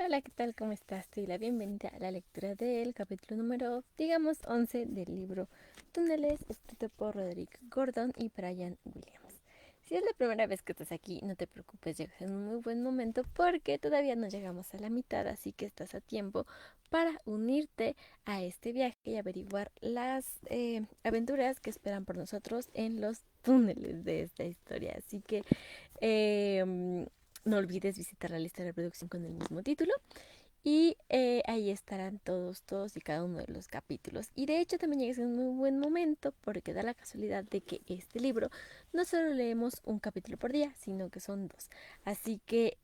Hola, ¿qué tal? ¿Cómo estás? Te doy la bienvenida a la lectura del capítulo número, 11 del libro Túneles, escrito por Roderick Gordon y Brian Williams. Si es la primera vez que estás aquí, no te preocupes, llegas en un muy buen momento porque todavía no llegamos a la mitad, así que estás a tiempo para unirte a este viaje y averiguar las aventuras que esperan por nosotros en los túneles de esta historia. Así que no olvides visitar la lista de reproducción con el mismo título y ahí estarán todos y cada uno de los capítulos. Y de hecho también llegues en un muy buen momento porque da la casualidad de que este libro no solo leemos un capítulo por día, sino que son dos. Así que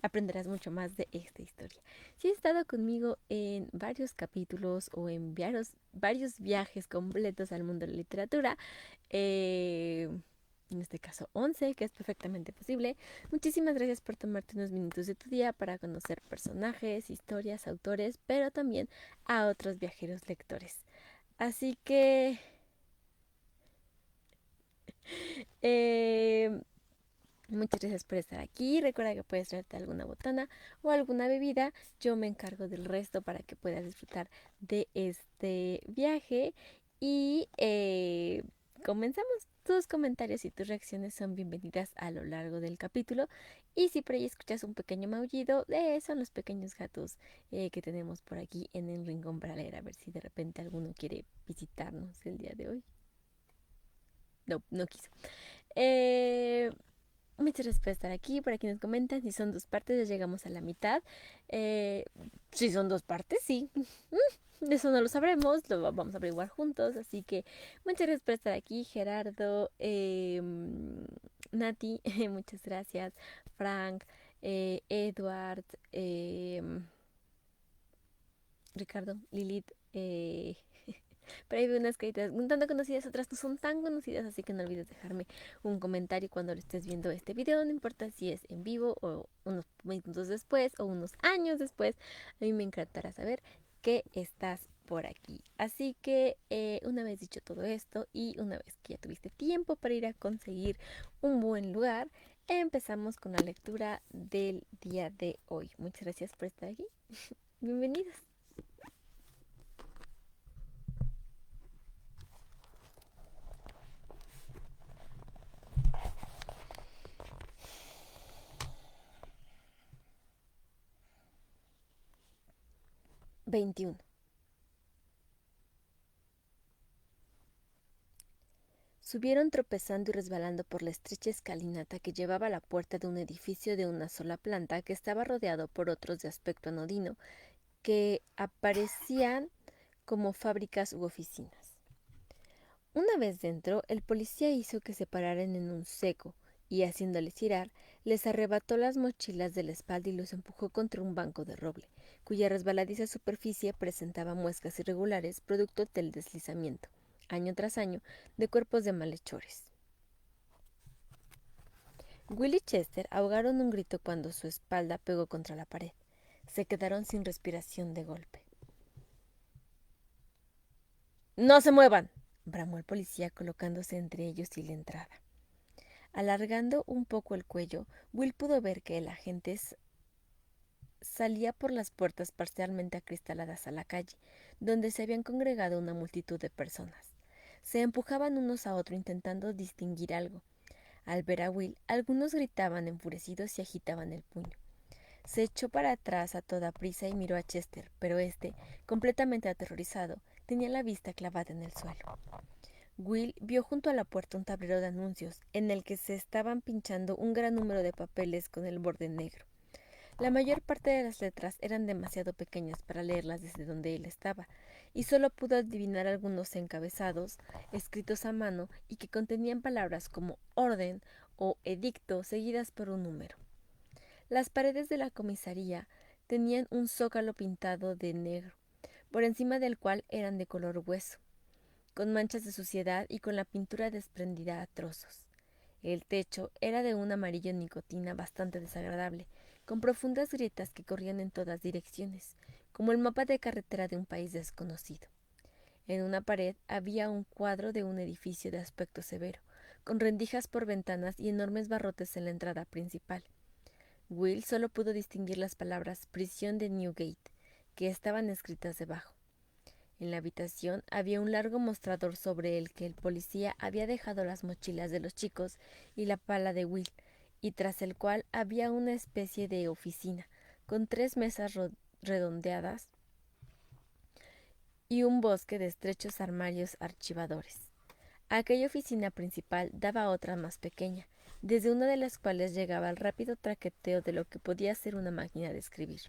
aprenderás mucho más de esta historia. Si has estado conmigo en varios capítulos o en varios viajes completos al mundo de la literatura, en este caso 11, que es perfectamente posible. Muchísimas gracias por tomarte unos minutos de tu día para conocer personajes, historias, autores, pero también a otros viajeros lectores. Así que eh, muchas gracias por estar aquí. Recuerda que puedes traerte alguna botana o alguna bebida. Yo me encargo del resto para que puedas disfrutar de este viaje. Y comenzamos. Tus comentarios y tus reacciones son bienvenidas a lo largo del capítulo. Y si por ahí escuchas un pequeño maullido, son los pequeños gatos que tenemos por aquí en el rincón para leer. A ver si de repente alguno quiere visitarnos el día de hoy. No, no quiso. Eh, Muchas gracias por estar aquí. Por aquí nos comentan si son dos partes, ya llegamos a la mitad. Eh, si son dos partes, sí. Eso no lo sabremos, lo vamos a averiguar juntos. Así que muchas gracias por estar aquí, Gerardo, Nati, muchas gracias, Frank, Edward, Ricardo, Lilith, pero ahí veo unas caritas un tanto conocidas, otras no son tan conocidas, así que no olvides dejarme un comentario cuando lo estés viendo este video, no importa si es en vivo o unos minutos después o unos años después, a mí me encantará saber que estás por aquí. Así que una vez dicho todo esto y una vez que ya tuviste tiempo para ir a conseguir un buen lugar, empezamos con la lectura del día de hoy. Muchas gracias por estar aquí. Bienvenidos. 21. Subieron tropezando y resbalando por la estrecha escalinata que llevaba a la puerta de un edificio de una sola planta que estaba rodeado por otros de aspecto anodino que aparecían como fábricas u oficinas. Una vez dentro, el policía hizo que se pararan en un seco y, haciéndoles girar, les arrebató las mochilas de la espalda y los empujó contra un banco de roble, cuya resbaladiza superficie presentaba muescas irregulares producto del deslizamiento, año tras año, de cuerpos de malhechores. Will y Chester ahogaron un grito cuando su espalda pegó contra la pared. Se quedaron sin respiración de golpe. ¡No se muevan!, bramó el policía colocándose entre ellos y la entrada. Alargando un poco el cuello, Will pudo ver que el agente salía por las puertas parcialmente acristaladas a la calle, donde se habían congregado una multitud de personas. Se empujaban unos a otros intentando distinguir algo. Al ver a Will, algunos gritaban enfurecidos y agitaban el puño. Se echó para atrás a toda prisa y miró a Chester, pero éste, completamente aterrorizado, tenía la vista clavada en el suelo. Will vio junto a la puerta un tablero de anuncios en el que se estaban pinchando un gran número de papeles con el borde negro. La mayor parte de las letras eran demasiado pequeñas para leerlas desde donde él estaba, y solo pudo adivinar algunos encabezados, escritos a mano y que contenían palabras como orden o edicto seguidas por un número. Las paredes de la comisaría tenían un zócalo pintado de negro, por encima del cual eran de color hueso, con manchas de suciedad y con la pintura desprendida a trozos. El techo era de un amarillo nicotina bastante desagradable, con profundas grietas que corrían en todas direcciones, como el mapa de carretera de un país desconocido. En una pared había un cuadro de un edificio de aspecto severo, con rendijas por ventanas y enormes barrotes en la entrada principal. Will solo pudo distinguir las palabras «Prisión de Newgate», que estaban escritas debajo. En la habitación había un largo mostrador sobre el que el policía había dejado las mochilas de los chicos y la pala de Will, y tras el cual había una especie de oficina, con 3 mesas redondeadas y un bosque de estrechos armarios archivadores. Aquella oficina principal daba a otra más pequeña, desde una de las cuales llegaba el rápido traqueteo de lo que podía ser una máquina de escribir.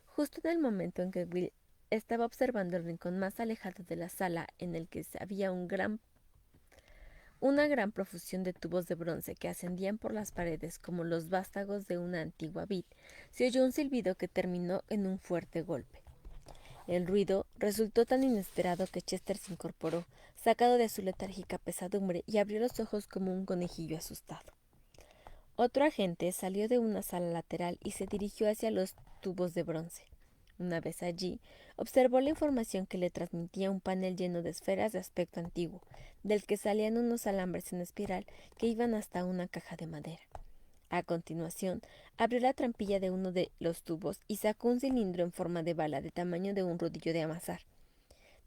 Justo en el momento en que Will estaba observando el rincón más alejado de la sala, en el que había una gran profusión de tubos de bronce que ascendían por las paredes como los vástagos de una antigua vid, se oyó un silbido que terminó en un fuerte golpe. El ruido resultó tan inesperado que Chester se incorporó, sacado de su letárgica pesadumbre, y abrió los ojos como un conejillo asustado. Otro agente salió de una sala lateral y se dirigió hacia los tubos de bronce. Una vez allí, observó la información que le transmitía un panel lleno de esferas de aspecto antiguo, del que salían unos alambres en espiral que iban hasta una caja de madera. A continuación, abrió la trampilla de uno de los tubos y sacó un cilindro en forma de bala de tamaño de un rodillo de amasar.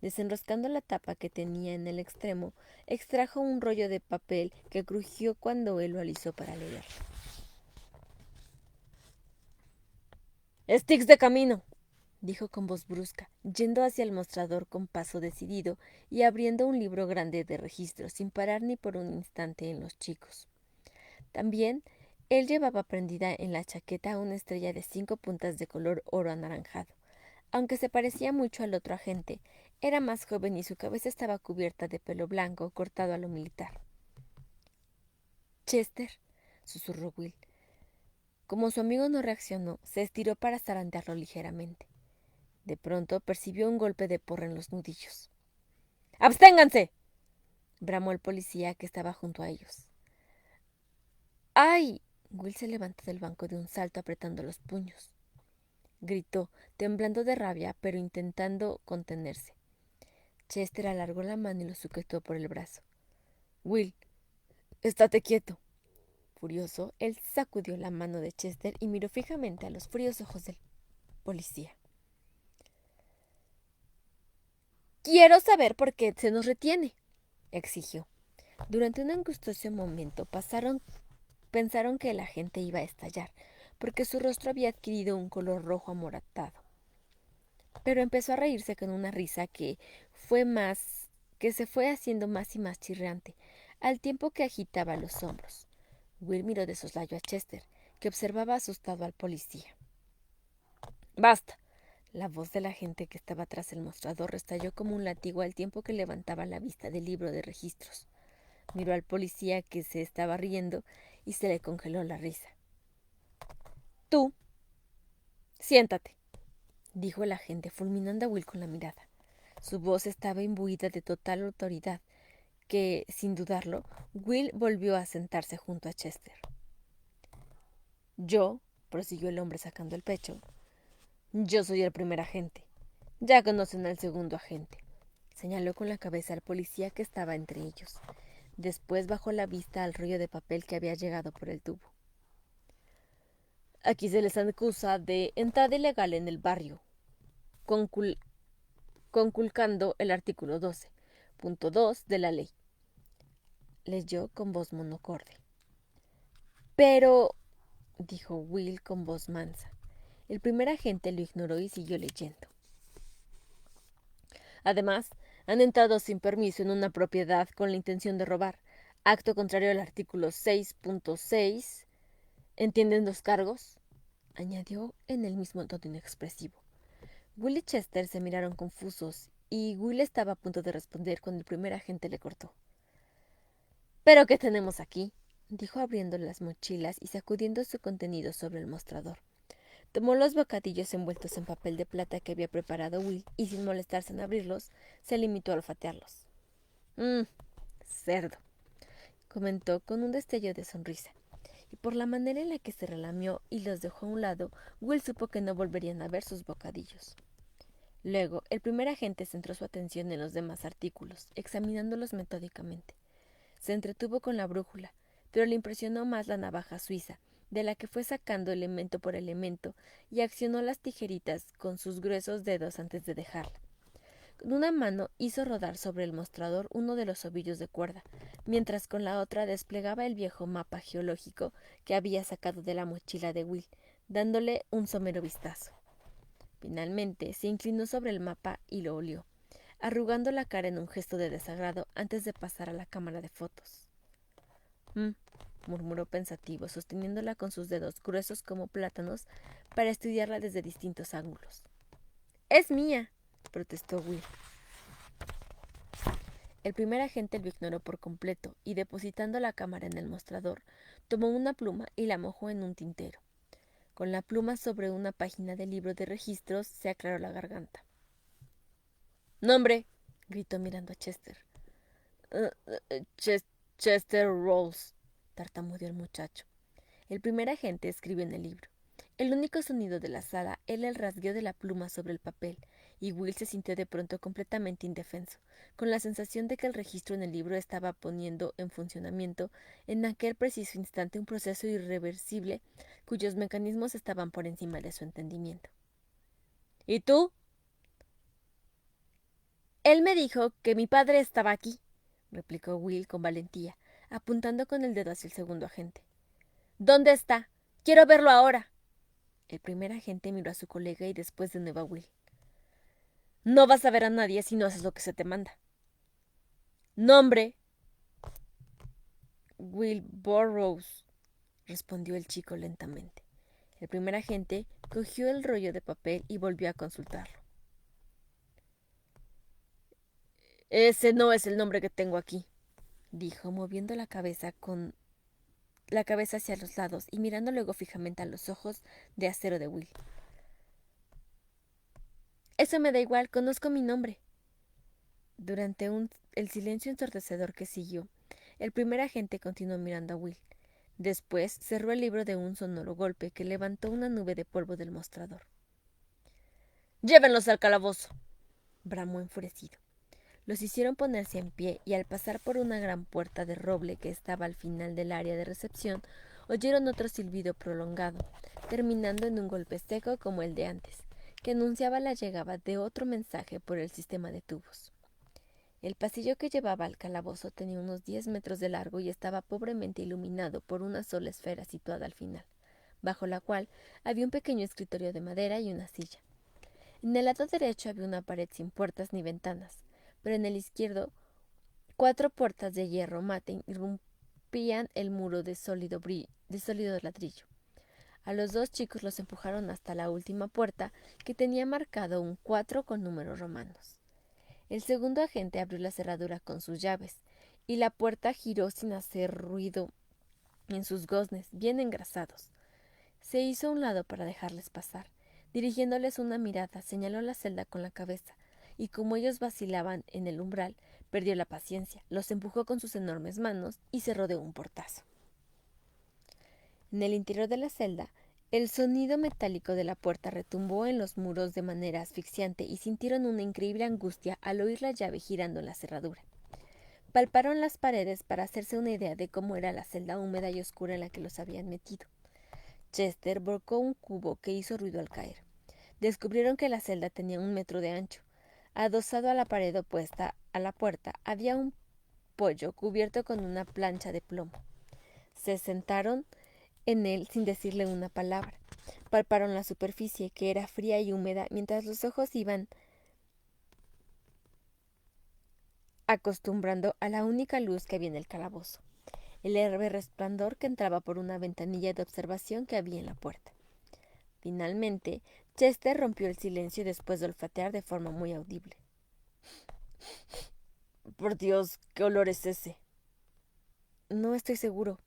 Desenroscando la tapa que tenía en el extremo, extrajo un rollo de papel que crujió cuando él lo alisó para leer. «Sticks de camino», dijo con voz brusca, yendo hacia el mostrador con paso decidido y abriendo un libro grande de registros, sin parar ni por un instante en los chicos. También él llevaba prendida en la chaqueta una estrella de 5 puntas de color oro anaranjado. Aunque se parecía mucho al otro agente, era más joven y su cabeza estaba cubierta de pelo blanco cortado a lo militar. «Chester», susurró Will. Como su amigo no reaccionó, se estiró para zarandearlo ligeramente. De pronto percibió un golpe de porra en los nudillos. «¡Absténganse!», bramó el policía que estaba junto a ellos. «¡Ay!». Will se levantó del banco de un salto apretando los puños. Gritó, temblando de rabia, pero intentando contenerse. Chester alargó la mano y lo sujetó por el brazo. «Will, estate quieto». Furioso, él sacudió la mano de Chester y miró fijamente a los fríos ojos del policía. «Quiero saber por qué se nos retiene», exigió. Durante un angustioso momento pensaron que el agente iba a estallar, porque su rostro había adquirido un color rojo amoratado. Pero empezó a reírse con una risa que se fue haciendo más y más chirriante, al tiempo que agitaba los hombros. Will miró de soslayo a Chester, que observaba asustado al policía. «¡Basta!». La voz del agente que estaba tras el mostrador restalló como un látigo al tiempo que levantaba la vista del libro de registros. Miró al policía que se estaba riendo y se le congeló la risa. «Tú, siéntate», dijo el agente, fulminando a Will con la mirada. Su voz estaba imbuida de total autoridad, que, sin dudarlo, Will volvió a sentarse junto a Chester. «Yo», prosiguió el hombre sacando el pecho, «yo soy el primer agente. Ya conocen al segundo agente», señaló con la cabeza al policía que estaba entre ellos. Después bajó la vista al rollo de papel que había llegado por el tubo. «Aquí se les acusa de entrada ilegal en el barrio, conculcando el artículo 12.2 de la ley», leyó con voz monocorde. «Pero», dijo Will con voz mansa. El primer agente lo ignoró y siguió leyendo. «Además, han entrado sin permiso en una propiedad con la intención de robar, acto contrario al artículo 6.6. ¿Entienden los cargos?», añadió en el mismo tono inexpresivo. Will y Chester se miraron confusos, y Will estaba a punto de responder cuando el primer agente le cortó. «¿Pero qué tenemos aquí?», dijo abriendo las mochilas y sacudiendo su contenido sobre el mostrador. Tomó los bocadillos envueltos en papel de plata que había preparado Will y, sin molestarse en abrirlos, se limitó a olfatearlos. «Cerdo», comentó con un destello de sonrisa. Y por la manera en la que se relamió y los dejó a un lado, Will supo que no volverían a ver sus bocadillos. Luego, el primer agente centró su atención en los demás artículos, examinándolos metódicamente. Se entretuvo con la brújula, pero le impresionó más la navaja suiza, de la que fue sacando elemento por elemento y accionó las tijeritas con sus gruesos dedos antes de dejarla. Con una mano hizo rodar sobre el mostrador uno de los ovillos de cuerda, mientras con la otra desplegaba el viejo mapa geológico que había sacado de la mochila de Will, dándole un somero vistazo. Finalmente se inclinó sobre el mapa y lo olió, arrugando la cara en un gesto de desagrado antes de pasar a la cámara de fotos. Murmuró pensativo, sosteniéndola con sus dedos gruesos como plátanos para estudiarla desde distintos ángulos. —¡Es mía! —protestó Will. El primer agente lo ignoró por completo y, depositando la cámara en el mostrador, tomó una pluma y la mojó en un tintero. Con la pluma sobre una página del libro de registros se aclaró la garganta. —¡Nombre! —gritó mirando a Chester. Chester Rolls —tartamudeó el muchacho. El primer agente escribió en el libro. El único sonido de la sala era el rasgueo de la pluma sobre el papel, y Will se sintió de pronto completamente indefenso, con la sensación de que el registro en el libro estaba poniendo en funcionamiento en aquel preciso instante un proceso irreversible cuyos mecanismos estaban por encima de su entendimiento. —¿Y tú? —Él me dijo que mi padre estaba aquí —replicó Will con valentía, apuntando con el dedo hacia el segundo agente. —¿Dónde está? Quiero verlo ahora. El primer agente miró a su colega y después de nuevo a Will. —No vas a ver a nadie si no haces lo que se te manda. —¡Nombre! —Will Burroughs —respondió el chico lentamente. El primer agente cogió el rollo de papel y volvió a consultarlo. —Ese no es el nombre que tengo aquí —dijo, moviendo la cabeza hacia los lados y mirando luego fijamente a los ojos de acero de Will. —Eso me da igual, conozco mi nombre. Durante el silencio ensordecedor que siguió, el primer agente continuó mirando a Will. Después cerró el libro de un sonoro golpe que levantó una nube de polvo del mostrador. —¡Llévenlos al calabozo! —bramó enfurecido. Los hicieron ponerse en pie y al pasar por una gran puerta de roble que estaba al final del área de recepción, oyeron otro silbido prolongado, terminando en un golpe seco como el de antes, que anunciaba la llegada de otro mensaje por el sistema de tubos. El pasillo que llevaba al calabozo tenía unos 10 metros de largo y estaba pobremente iluminado por una sola esfera situada al final, bajo la cual había un pequeño escritorio de madera y una silla. En el lado derecho había una pared sin puertas ni ventanas, pero en el izquierdo 4 puertas de hierro mate irrumpían el muro de sólido ladrillo. A los 2 chicos los empujaron hasta la última puerta, que tenía marcado un 4 con números romanos. El segundo agente abrió la cerradura con sus llaves, y la puerta giró sin hacer ruido en sus goznes, bien engrasados. Se hizo a un lado para dejarles pasar. Dirigiéndoles una mirada, señaló la celda con la cabeza, y como ellos vacilaban en el umbral, perdió la paciencia, los empujó con sus enormes manos y cerró de un portazo. En el interior de la celda, el sonido metálico de la puerta retumbó en los muros de manera asfixiante y sintieron una increíble angustia al oír la llave girando en la cerradura. Palparon las paredes para hacerse una idea de cómo era la celda húmeda y oscura en la que los habían metido. Chester volcó un cubo que hizo ruido al caer. Descubrieron que la celda tenía 1 metro de ancho. Adosado a la pared opuesta a la puerta había un pollo cubierto con una plancha de plomo. Se sentaron en él sin decirle una palabra. Palparon la superficie, que era fría y húmeda, mientras los ojos iban acostumbrando a la única luz que había en el calabozo, el leve resplandor que entraba por una ventanilla de observación que había en la puerta. Finalmente, Chester rompió el silencio después de olfatear de forma muy audible. —Por Dios, ¿qué olor es ese? —No estoy seguro.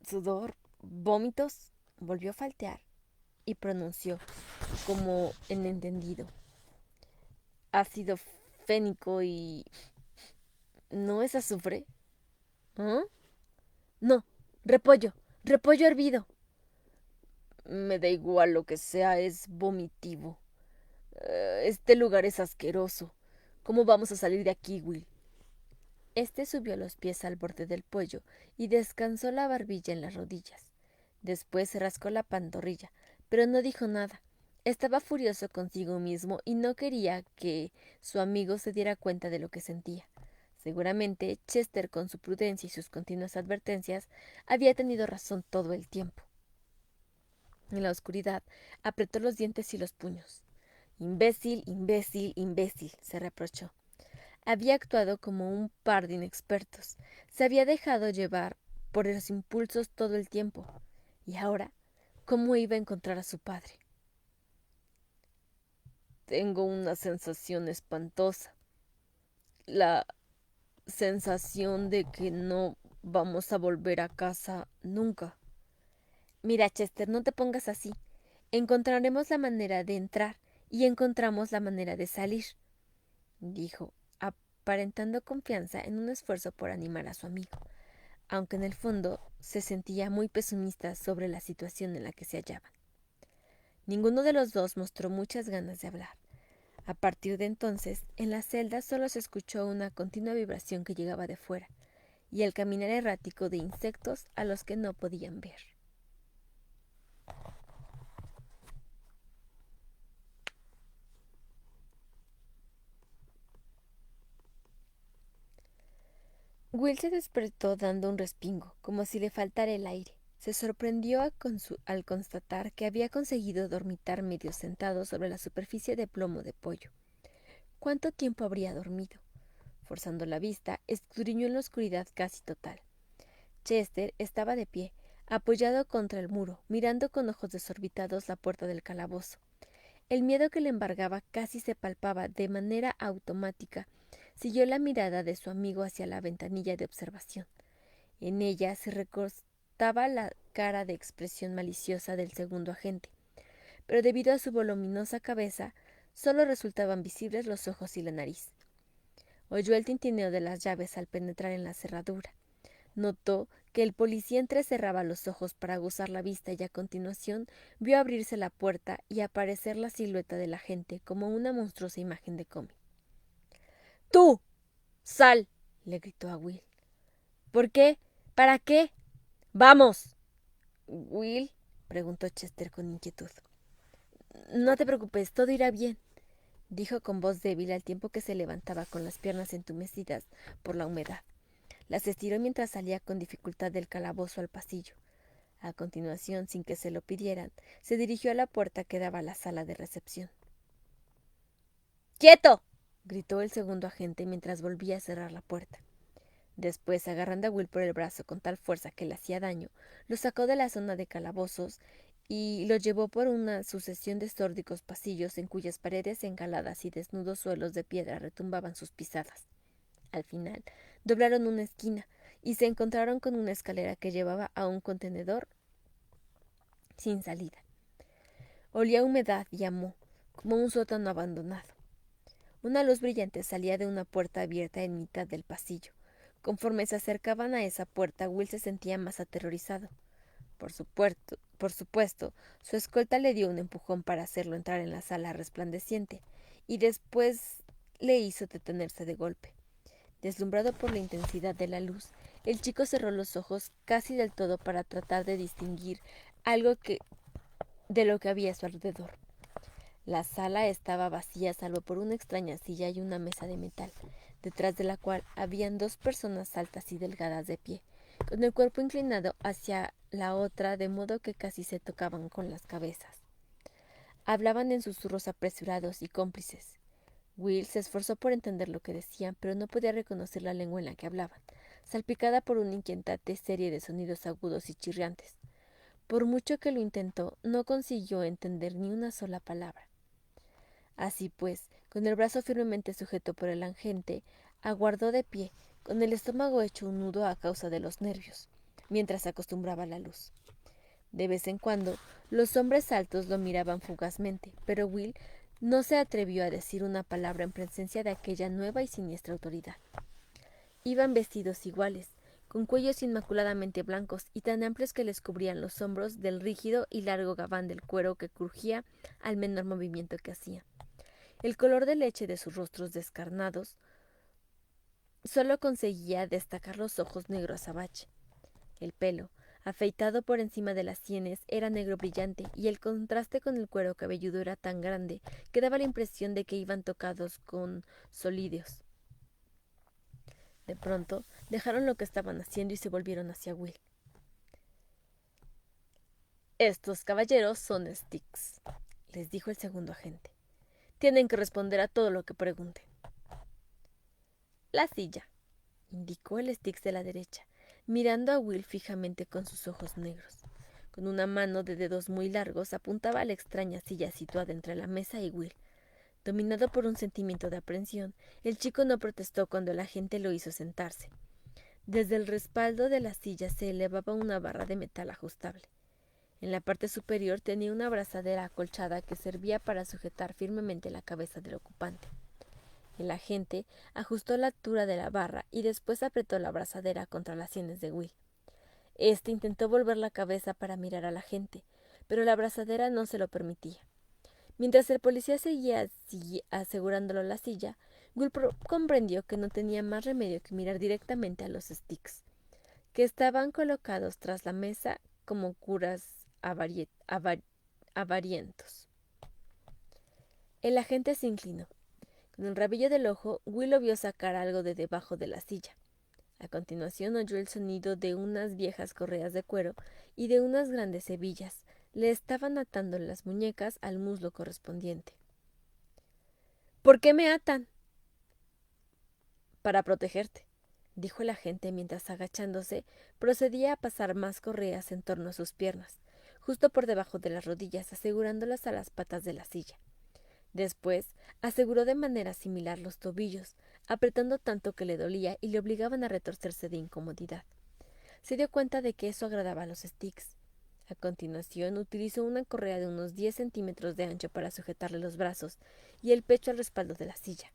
¿Sudor? ¿Vómitos? Volvió a faltear y pronunció, como en entendido: ácido fénico y... ¿no es azufre? ¿Ah? —No, repollo hervido. —Me da igual lo que sea, es vomitivo. Este lugar es asqueroso. ¿Cómo vamos a salir de aquí, Will? Este subió los pies al borde del pollo y descansó la barbilla en las rodillas. Después se rascó la pantorrilla, pero no dijo nada. Estaba furioso consigo mismo y no quería que su amigo se diera cuenta de lo que sentía. Seguramente Chester, con su prudencia y sus continuas advertencias, había tenido razón todo el tiempo. En la oscuridad, apretó los dientes y los puños. Imbécil, imbécil, imbécil, se reprochó. Había actuado como un par de inexpertos. Se había dejado llevar por los impulsos todo el tiempo. Y ahora, ¿cómo iba a encontrar a su padre? Tengo una sensación espantosa. La sensación de que no vamos a volver a casa nunca. Mira, Chester, no te pongas así. Encontraremos la manera de entrar y encontramos la manera de salir, dijo, aparentando confianza en un esfuerzo por animar a su amigo, aunque en el fondo se sentía muy pesimista sobre la situación en la que se hallaban. Ninguno de los dos mostró muchas ganas de hablar. A partir de entonces, en la celda solo se escuchó una continua vibración que llegaba de fuera, y el caminar errático de insectos a los que no podían ver. Will se despertó dando un respingo, como si le faltara el aire. Se sorprendió al constatar que había conseguido dormitar medio sentado sobre la superficie de plomo de pollo. ¿Cuánto tiempo habría dormido? Forzando la vista, escudriñó en la oscuridad casi total. Chester estaba de pie, apoyado contra el muro, mirando con ojos desorbitados la puerta del calabozo. El miedo que le embargaba casi se palpaba de manera automática. Siguió la mirada de su amigo hacia la ventanilla de observación. En ella se recostaba la cara de expresión maliciosa del segundo agente, pero debido a su voluminosa cabeza, solo resultaban visibles los ojos y la nariz. Oyó el tintineo de las llaves al penetrar en la cerradura. Notó que el policía entrecerraba los ojos para aguzar la vista y a continuación vio abrirse la puerta y aparecer la silueta del agente como una monstruosa imagen de cómic. ¡Tú! ¡Sal! Le gritó a Will. ¿Por qué? ¿Para qué? ¡Vamos! ¿Will? Preguntó Chester con inquietud. No te preocupes, todo irá bien, dijo con voz débil al tiempo que se levantaba con las piernas entumecidas por la humedad. Las estiró mientras salía con dificultad del calabozo al pasillo. A continuación, sin que se lo pidieran, se dirigió a la puerta que daba a la sala de recepción. ¡Quieto! Gritó el segundo agente mientras volvía a cerrar la puerta. Después, agarrando a Will por el brazo con tal fuerza que le hacía daño, lo sacó de la zona de calabozos y lo llevó por una sucesión de sórdicos pasillos en cuyas paredes encaladas y desnudos suelos de piedra retumbaban sus pisadas. Al final, doblaron una esquina y se encontraron con una escalera que llevaba a un contenedor sin salida. Olía a humedad y a moho, como un sótano abandonado. Una luz brillante salía de una puerta abierta en mitad del pasillo. Conforme se acercaban a esa puerta, Will se sentía más aterrorizado. Por supuesto, su escolta le dio un empujón para hacerlo entrar en la sala resplandeciente, y después le hizo detenerse de golpe. Deslumbrado por la intensidad de la luz, el chico cerró los ojos casi del todo para tratar de distinguir algo de lo que había a su alrededor. La sala estaba vacía salvo por una extraña silla y una mesa de metal, detrás de la cual habían dos personas altas y delgadas de pie, con el cuerpo inclinado hacia la otra de modo que casi se tocaban con las cabezas. Hablaban en susurros apresurados y cómplices. Will se esforzó por entender lo que decían, pero no podía reconocer la lengua en la que hablaban, salpicada por una inquietante serie de sonidos agudos y chirriantes. Por mucho que lo intentó, no consiguió entender ni una sola palabra. Así pues, con el brazo firmemente sujeto por el agente, aguardó de pie, con el estómago hecho un nudo a causa de los nervios, mientras se acostumbraba a la luz. De vez en cuando, los hombres altos lo miraban fugazmente, pero Will no se atrevió a decir una palabra en presencia de aquella nueva y siniestra autoridad. Iban vestidos iguales, con cuellos inmaculadamente blancos y tan amplios que les cubrían los hombros del rígido y largo gabán del cuero que crujía al menor movimiento que hacía. El color de leche de sus rostros descarnados solo conseguía destacar los ojos negros azabache. El pelo, Afeitado por encima de las sienes, era negro brillante, y el contraste con el cuero cabelludo era tan grande que daba la impresión de que iban tocados con solídeos. De pronto, dejaron lo que estaban haciendo y se volvieron hacia Will. «Estos caballeros son Styx», les dijo el segundo agente. «Tienen que responder a todo lo que pregunten». «La silla», indicó el Styx de la derecha, mirando a Will fijamente con sus ojos negros. Con una mano de dedos muy largos apuntaba a la extraña silla situada entre la mesa y Will. Dominado por un sentimiento de aprensión, el chico no protestó cuando el agente lo hizo sentarse. Desde el respaldo de la silla se elevaba una barra de metal ajustable. En la parte superior tenía una abrazadera acolchada que servía para sujetar firmemente la cabeza del ocupante. El agente ajustó la altura de la barra y después apretó la abrazadera contra las sienes de Will. Este intentó volver la cabeza para mirar al agente, pero la abrazadera no se lo permitía. Mientras el policía seguía asegurándolo la silla, Will comprendió que no tenía más remedio que mirar directamente a los Styx, que estaban colocados tras la mesa como curas avarientos. El agente se inclinó. Con el rabillo del ojo, Will lo vio sacar algo de debajo de la silla. A continuación oyó el sonido de unas viejas correas de cuero y de unas grandes hebillas. Le estaban atando las muñecas al muslo correspondiente. «¿Por qué me atan?» «Para protegerte», dijo el agente mientras, agachándose, procedía a pasar más correas en torno a sus piernas, justo por debajo de las rodillas, asegurándolas a las patas de la silla. Después aseguró de manera similar los tobillos, apretando tanto que le dolía y le obligaban a retorcerse de incomodidad. Se dio cuenta de que eso agradaba a los Styx. A continuación utilizó una correa de unos 10 centímetros de ancho para sujetarle los brazos y el pecho al respaldo de la silla.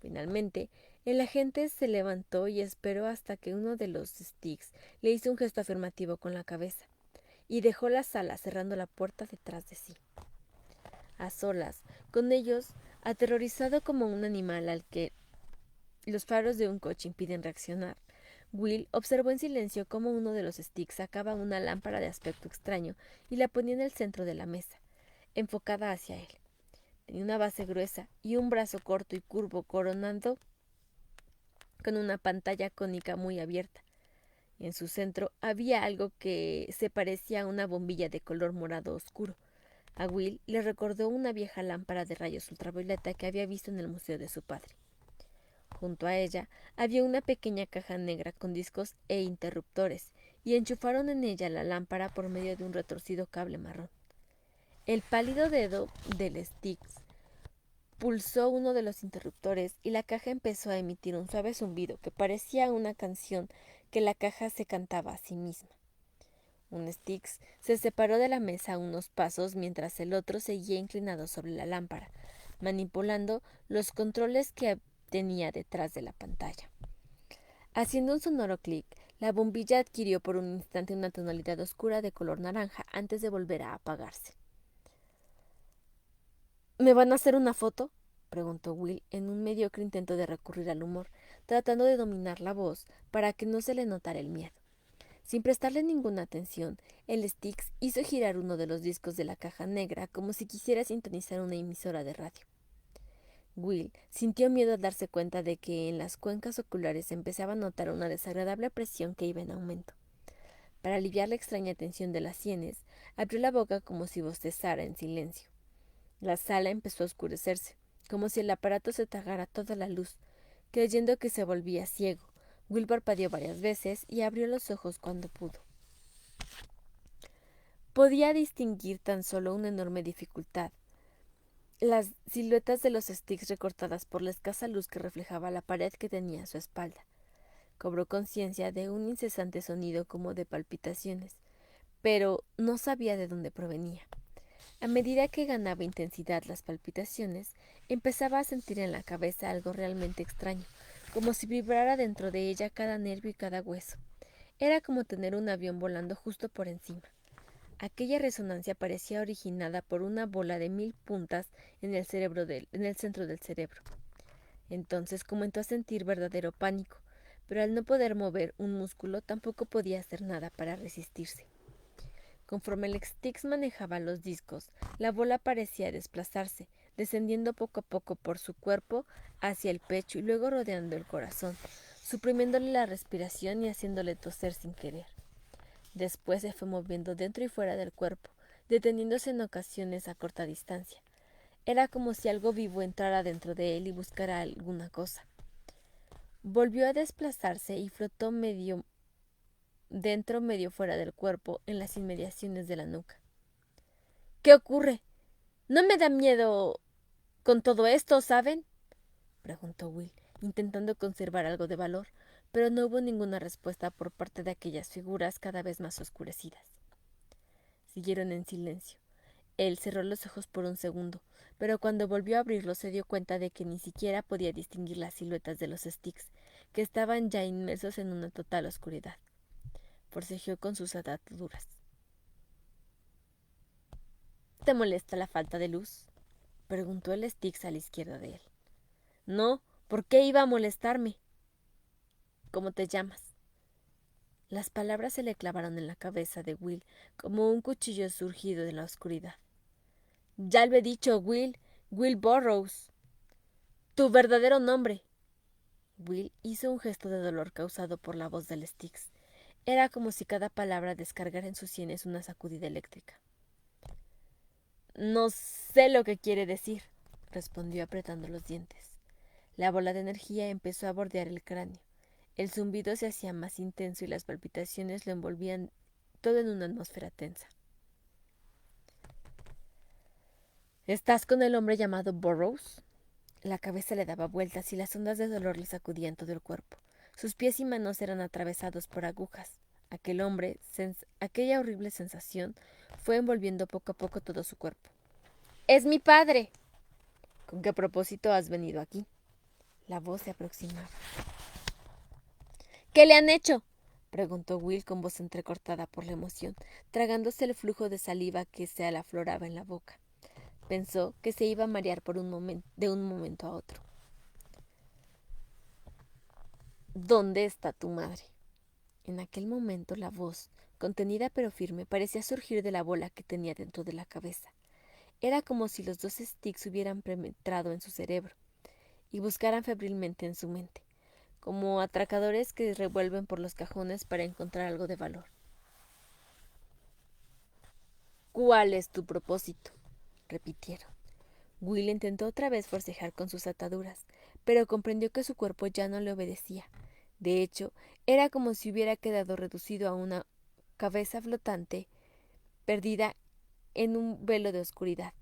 Finalmente, el agente se levantó y esperó hasta que uno de los Styx le hizo un gesto afirmativo con la cabeza, y dejó la sala cerrando la puerta detrás de sí. A solas, con ellos, aterrorizado como un animal al que los faros de un coche impiden reaccionar, Will observó en silencio cómo uno de los Styx sacaba una lámpara de aspecto extraño y la ponía en el centro de la mesa, enfocada hacia él. Tenía una base gruesa y un brazo corto y curvo coronado con una pantalla cónica muy abierta. En su centro había algo que se parecía a una bombilla de color morado oscuro. A Will le recordó una vieja lámpara de rayos ultravioleta que había visto en el museo de su padre. Junto a ella había una pequeña caja negra con discos e interruptores, y enchufaron en ella la lámpara por medio de un retorcido cable marrón. El pálido dedo del Styx pulsó uno de los interruptores y la caja empezó a emitir un suave zumbido que parecía una canción que la caja se cantaba a sí misma. Un Styx se separó de la mesa unos pasos mientras el otro seguía inclinado sobre la lámpara, manipulando los controles que tenía detrás de la pantalla. Haciendo un sonoro clic, la bombilla adquirió por un instante una tonalidad oscura de color naranja antes de volver a apagarse. «¿Me van a hacer una foto?», preguntó Will en un mediocre intento de recurrir al humor, tratando de dominar la voz para que no se le notara el miedo. Sin prestarle ninguna atención, el Styx hizo girar uno de los discos de la caja negra como si quisiera sintonizar una emisora de radio. Will sintió miedo al darse cuenta de que en las cuencas oculares empezaba a notar una desagradable presión que iba en aumento. Para aliviar la extraña tensión de las sienes, abrió la boca como si bostezara en silencio. La sala empezó a oscurecerse, como si el aparato se tragara toda la luz. Creyendo que se volvía ciego, Will parpadeó varias veces y abrió los ojos cuando pudo. Podía distinguir tan solo una enorme dificultad: las siluetas de los Styx recortadas por la escasa luz que reflejaba la pared que tenía a su espalda. Cobró conciencia de un incesante sonido como de palpitaciones, pero no sabía de dónde provenía. A medida que ganaba intensidad las palpitaciones, empezaba a sentir en la cabeza algo realmente extraño, como si vibrara dentro de ella cada nervio y cada hueso. Era como tener un avión volando justo por encima. Aquella resonancia parecía originada por una bola de 1000 puntas en el centro del cerebro. Entonces comenzó a sentir verdadero pánico, pero al no poder mover un músculo tampoco podía hacer nada para resistirse. Conforme el Styx manejaba los discos, la bola parecía desplazarse, descendiendo poco a poco por su cuerpo hacia el pecho y luego rodeando el corazón, suprimiéndole la respiración y haciéndole toser sin querer. Después se fue moviendo dentro y fuera del cuerpo, deteniéndose en ocasiones a corta distancia. Era como si algo vivo entrara dentro de él y buscara alguna cosa. Volvió a desplazarse y flotó medio dentro, medio fuera del cuerpo, en las inmediaciones de la nuca. ¿Qué ocurre? ¿No me da miedo con todo esto, saben? Preguntó Will, intentando conservar algo de valor, pero no hubo ninguna respuesta por parte de aquellas figuras cada vez más oscurecidas. Siguieron en silencio. Él cerró los ojos por un segundo, pero cuando volvió a abrirlos se dio cuenta de que ni siquiera podía distinguir las siluetas de los Styx, que estaban ya inmersos en una total oscuridad. Forcejeó con sus ataduras. ¿Te molesta la falta de luz? Preguntó el Styx a la izquierda de él. No, ¿por qué iba a molestarme? ¿Cómo te llamas? Las palabras se le clavaron en la cabeza de Will como un cuchillo surgido de la oscuridad. Ya lo he dicho, Will Burroughs. Tu verdadero nombre. Will hizo un gesto de dolor causado por la voz del Styx. Era como si cada palabra descargara en sus sienes una sacudida eléctrica. No sé lo que quiere decir, respondió apretando los dientes. La bola de energía empezó a bordear el cráneo. El zumbido se hacía más intenso y las palpitaciones lo envolvían todo en una atmósfera tensa. ¿Estás con el hombre llamado Burroughs? La cabeza le daba vueltas y las ondas de dolor le sacudían todo el cuerpo. Sus pies y manos eran atravesados por agujas. Aquella horrible sensación fue envolviendo poco a poco todo su cuerpo. ¡Es mi padre! ¿Con qué propósito has venido aquí? La voz se aproximaba. ¿Qué le han hecho? Preguntó Will con voz entrecortada por la emoción, tragándose el flujo de saliva que se le afloraba en la boca. Pensó que se iba a marear de un momento a otro. ¿Dónde está tu madre? En aquel momento la voz, contenida pero firme, parecía surgir de la bola que tenía dentro de la cabeza. Era como si los dos Styx hubieran penetrado en su cerebro y buscaran febrilmente en su mente, como atracadores que revuelven por los cajones para encontrar algo de valor. ¿Cuál es tu propósito? Repitieron. Will intentó otra vez forcejar con sus ataduras, pero comprendió que su cuerpo ya no le obedecía. De hecho, era como si hubiera quedado reducido a una cabeza flotante, perdida en un velo de oscuridad,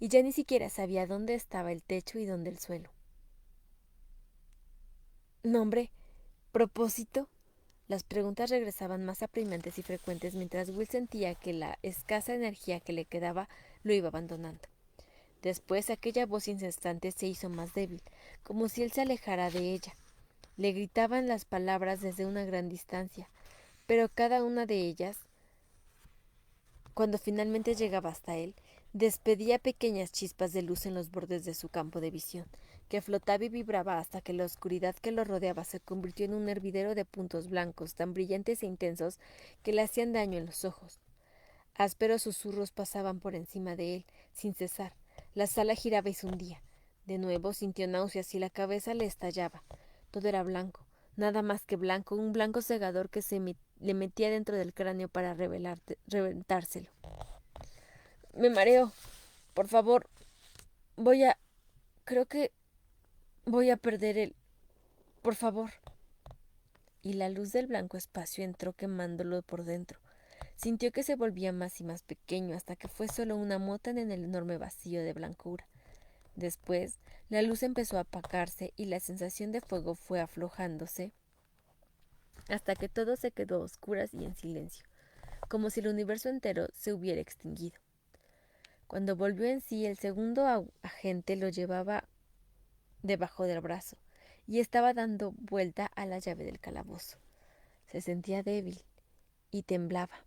y ya ni siquiera sabía dónde estaba el techo y dónde el suelo. ¿Nombre? ¿Propósito? Las preguntas regresaban más apremiantes y frecuentes mientras Will sentía que la escasa energía que le quedaba lo iba abandonando. Después aquella voz incesante se hizo más débil, como si él se alejara de ella. Le gritaban las palabras desde una gran distancia, pero cada una de ellas, cuando finalmente llegaba hasta él, despedía pequeñas chispas de luz en los bordes de su campo de visión, que flotaba y vibraba hasta que la oscuridad que lo rodeaba se convirtió en un hervidero de puntos blancos tan brillantes e intensos que le hacían daño en los ojos. Ásperos susurros pasaban por encima de él, sin cesar. La sala giraba y se hundía. De nuevo sintió náuseas y la cabeza le estallaba. Todo era blanco, nada más que blanco, un blanco cegador que le metía dentro del cráneo para reventárselo. Me mareo. Por favor, voy a... Creo que voy a perder el... Por favor. Y la luz del blanco espacio entró quemándolo por dentro. Sintió que se volvía más y más pequeño hasta que fue solo una mota en el enorme vacío de blancura. Después, la luz empezó a apagarse y la sensación de fuego fue aflojándose hasta que todo se quedó a oscuras y en silencio, como si el universo entero se hubiera extinguido. Cuando volvió en sí, el segundo agente lo llevaba debajo del brazo y estaba dando vuelta a la llave del calabozo. Se sentía débil y temblaba.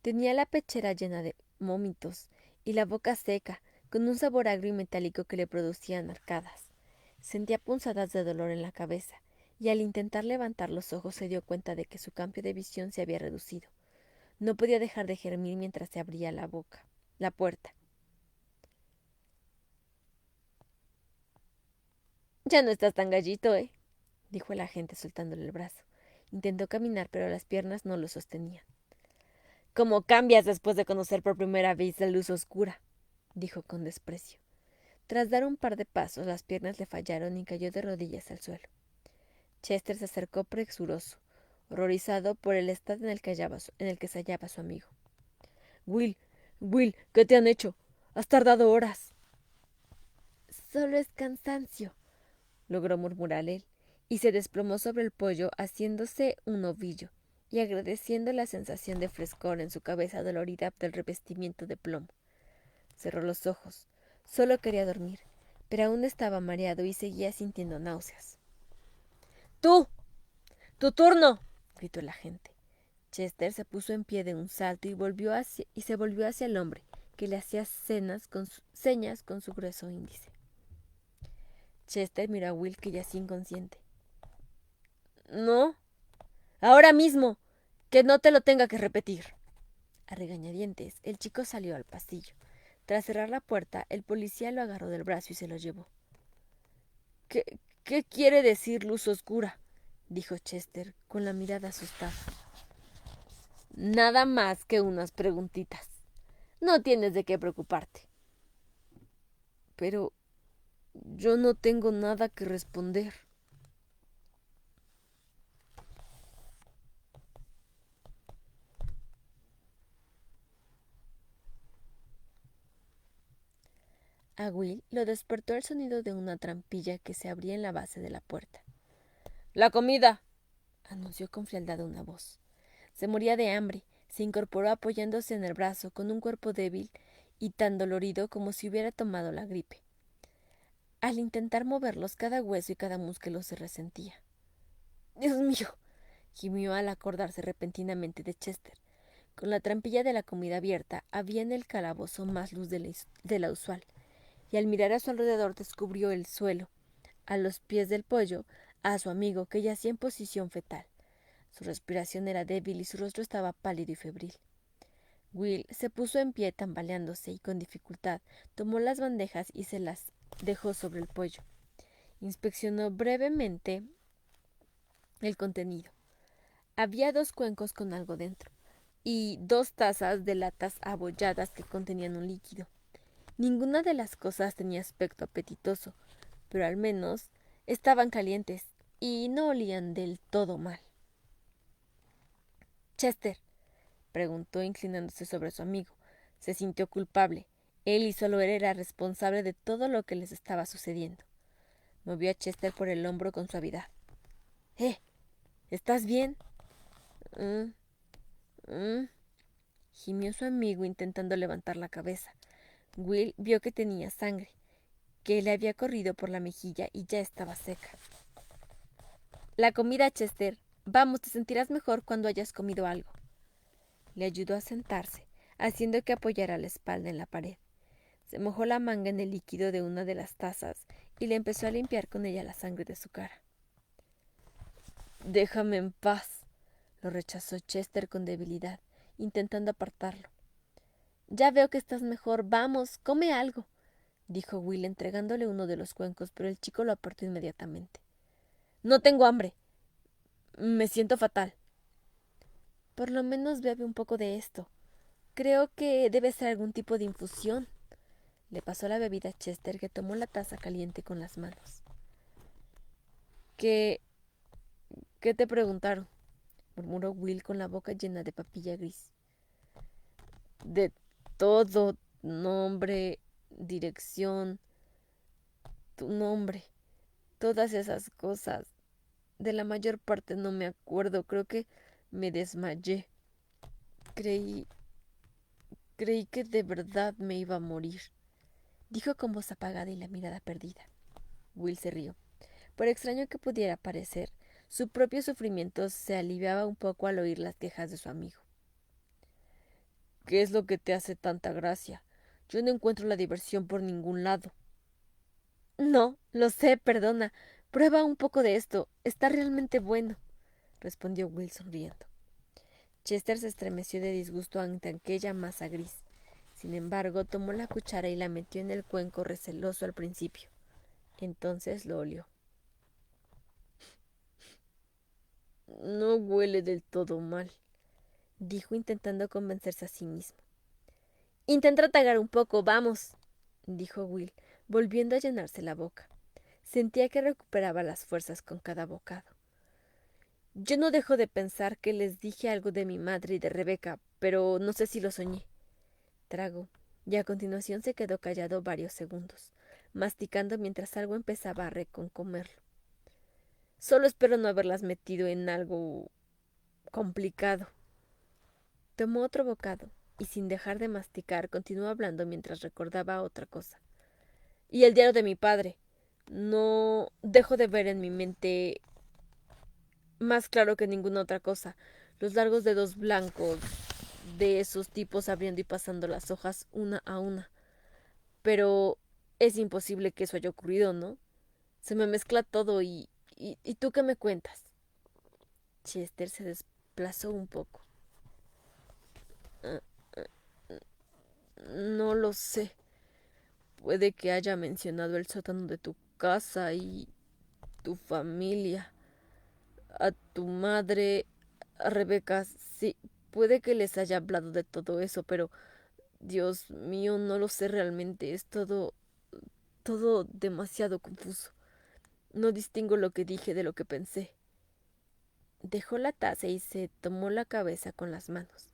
Tenía la pechera llena de vómitos y la boca seca, con un sabor agrio y metálico que le producían arcadas. Sentía punzadas de dolor en la cabeza y al intentar levantar los ojos se dio cuenta de que su campo de visión se había reducido. No podía dejar de gemir mientras se abría la puerta. Ya no estás tan gallito, dijo el agente soltándole el brazo. Intentó caminar, pero las piernas no lo sostenían. ¿Cómo cambias después de conocer por primera vez la luz oscura?, dijo con desprecio. Tras dar un par de pasos, las piernas le fallaron y cayó de rodillas al suelo. Chester se acercó presuroso, horrorizado por el estado en el que se hallaba su amigo. Will, ¿qué te han hecho? Has tardado horas. Solo es cansancio, logró murmurar él, y se desplomó sobre el pollo haciéndose un ovillo y agradeciendo la sensación de frescor en su cabeza dolorida del revestimiento de plomo. Cerró los ojos. Solo quería dormir, pero aún estaba mareado y seguía sintiendo náuseas. ¡Tú! ¡Tu turno!, gritó el agente. Chester se puso en pie de un salto y se volvió hacia el hombre, que le hacía señas con su grueso índice. Chester miró a Will, que yacía inconsciente. No, ahora mismo, que no te lo tenga que repetir. A regañadientes, el chico salió al pasillo. Tras cerrar la puerta, el policía lo agarró del brazo y se lo llevó. ¿Qué quiere decir luz oscura?, dijo Chester, con la mirada asustada. Nada más que unas preguntitas. No tienes de qué preocuparte. Pero yo no tengo nada que responder. A Will lo despertó el sonido de una trampilla que se abría en la base de la puerta. ¡La comida!, anunció con frialdad una voz. Se moría de hambre. Se incorporó apoyándose en el brazo con un cuerpo débil y tan dolorido como si hubiera tomado la gripe. Al intentar moverlos, cada hueso y cada músculo se resentía. ¡Dios mío!, gimió al acordarse repentinamente de Chester. Con la trampilla de la comida abierta, había en el calabozo más luz de la usual, y al mirar a su alrededor descubrió el suelo, a los pies del pollo, a su amigo que yacía en posición fetal. Su respiración era débil y su rostro estaba pálido y febril. Will se puso en pie tambaleándose y con dificultad tomó las bandejas y se las dejó sobre el pollo. Inspeccionó brevemente el contenido. Había 2 cuencos con algo dentro y 2 tazas de latas abolladas que contenían un líquido. Ninguna de las cosas tenía aspecto apetitoso, pero al menos estaban calientes y no olían del todo mal. Chester, preguntó inclinándose sobre su amigo. Se sintió culpable. Él y solo él era responsable de todo lo que les estaba sucediendo. Movió a Chester por el hombro con suavidad. ¿Estás bien? Mm, mm, gimió su amigo intentando levantar la cabeza. Will vio que tenía sangre, que le había corrido por la mejilla y ya estaba seca. La comida, Chester. Vamos, te sentirás mejor cuando hayas comido algo. Le ayudó a sentarse, haciendo que apoyara la espalda en la pared. Se mojó la manga en el líquido de una de las tazas y le empezó a limpiar con ella la sangre de su cara. Déjame en paz, lo rechazó Chester con debilidad, intentando apartarlo. Ya veo que estás mejor. Vamos, come algo, dijo Will entregándole uno de los cuencos, pero el chico lo apartó inmediatamente. No tengo hambre. Me siento fatal. Por lo menos bebe un poco de esto. Creo que debe ser algún tipo de infusión. Le pasó la bebida a Chester, que tomó la taza caliente con las manos. ¿Qué te preguntaron?, murmuró Will con la boca llena de papilla gris. De todo, nombre, dirección, tu nombre, todas esas cosas. De la mayor parte no me acuerdo, creo que me desmayé. Creí que de verdad me iba a morir, dijo con voz apagada y la mirada perdida. Will se rió. Por extraño que pudiera parecer, su propio sufrimiento se aliviaba un poco al oír las quejas de su amigo. ¿Qué es lo que te hace tanta gracia? Yo no encuentro la diversión por ningún lado. No, lo sé, perdona, Prueba un poco de esto. Está realmente bueno, respondió Will sonriendo. Chester se estremeció de disgusto ante aquella masa gris. Sin embargo, tomó la cuchara y la metió en el cuenco receloso al principio. Entonces lo olió. No huele del todo mal, dijo intentando convencerse a sí mismo. Intenta tragar un poco, vamos, dijo Will, volviendo a llenarse la boca. Sentía que recuperaba las fuerzas con cada bocado. Yo no dejo de pensar que les dije algo de mi madre y de Rebeca, pero no sé si lo soñé. Tragó, y a continuación se quedó callado varios segundos, masticando mientras algo empezaba a reconcomerlo. Solo espero no haberlas metido en algo complicado. Tomó otro bocado, y sin dejar de masticar, continuó hablando mientras recordaba otra cosa. Y el diario de mi padre. No dejo de ver en mi mente más claro que ninguna otra cosa los largos dedos blancos de esos tipos abriendo y pasando las hojas una a una. Pero es imposible que eso haya ocurrido, ¿no? Se me mezcla todo ¿y tú qué me cuentas? Chester se desplazó un poco. "Ah, no lo sé. Puede que haya mencionado el sótano de tu casa y tu familia. A tu madre, a Rebeca, sí, puede que les haya hablado de todo eso, pero Dios mío, no lo sé realmente. Es todo demasiado confuso. No distingo lo que dije de lo que pensé. Dejó la taza y se tomó la cabeza con las manos,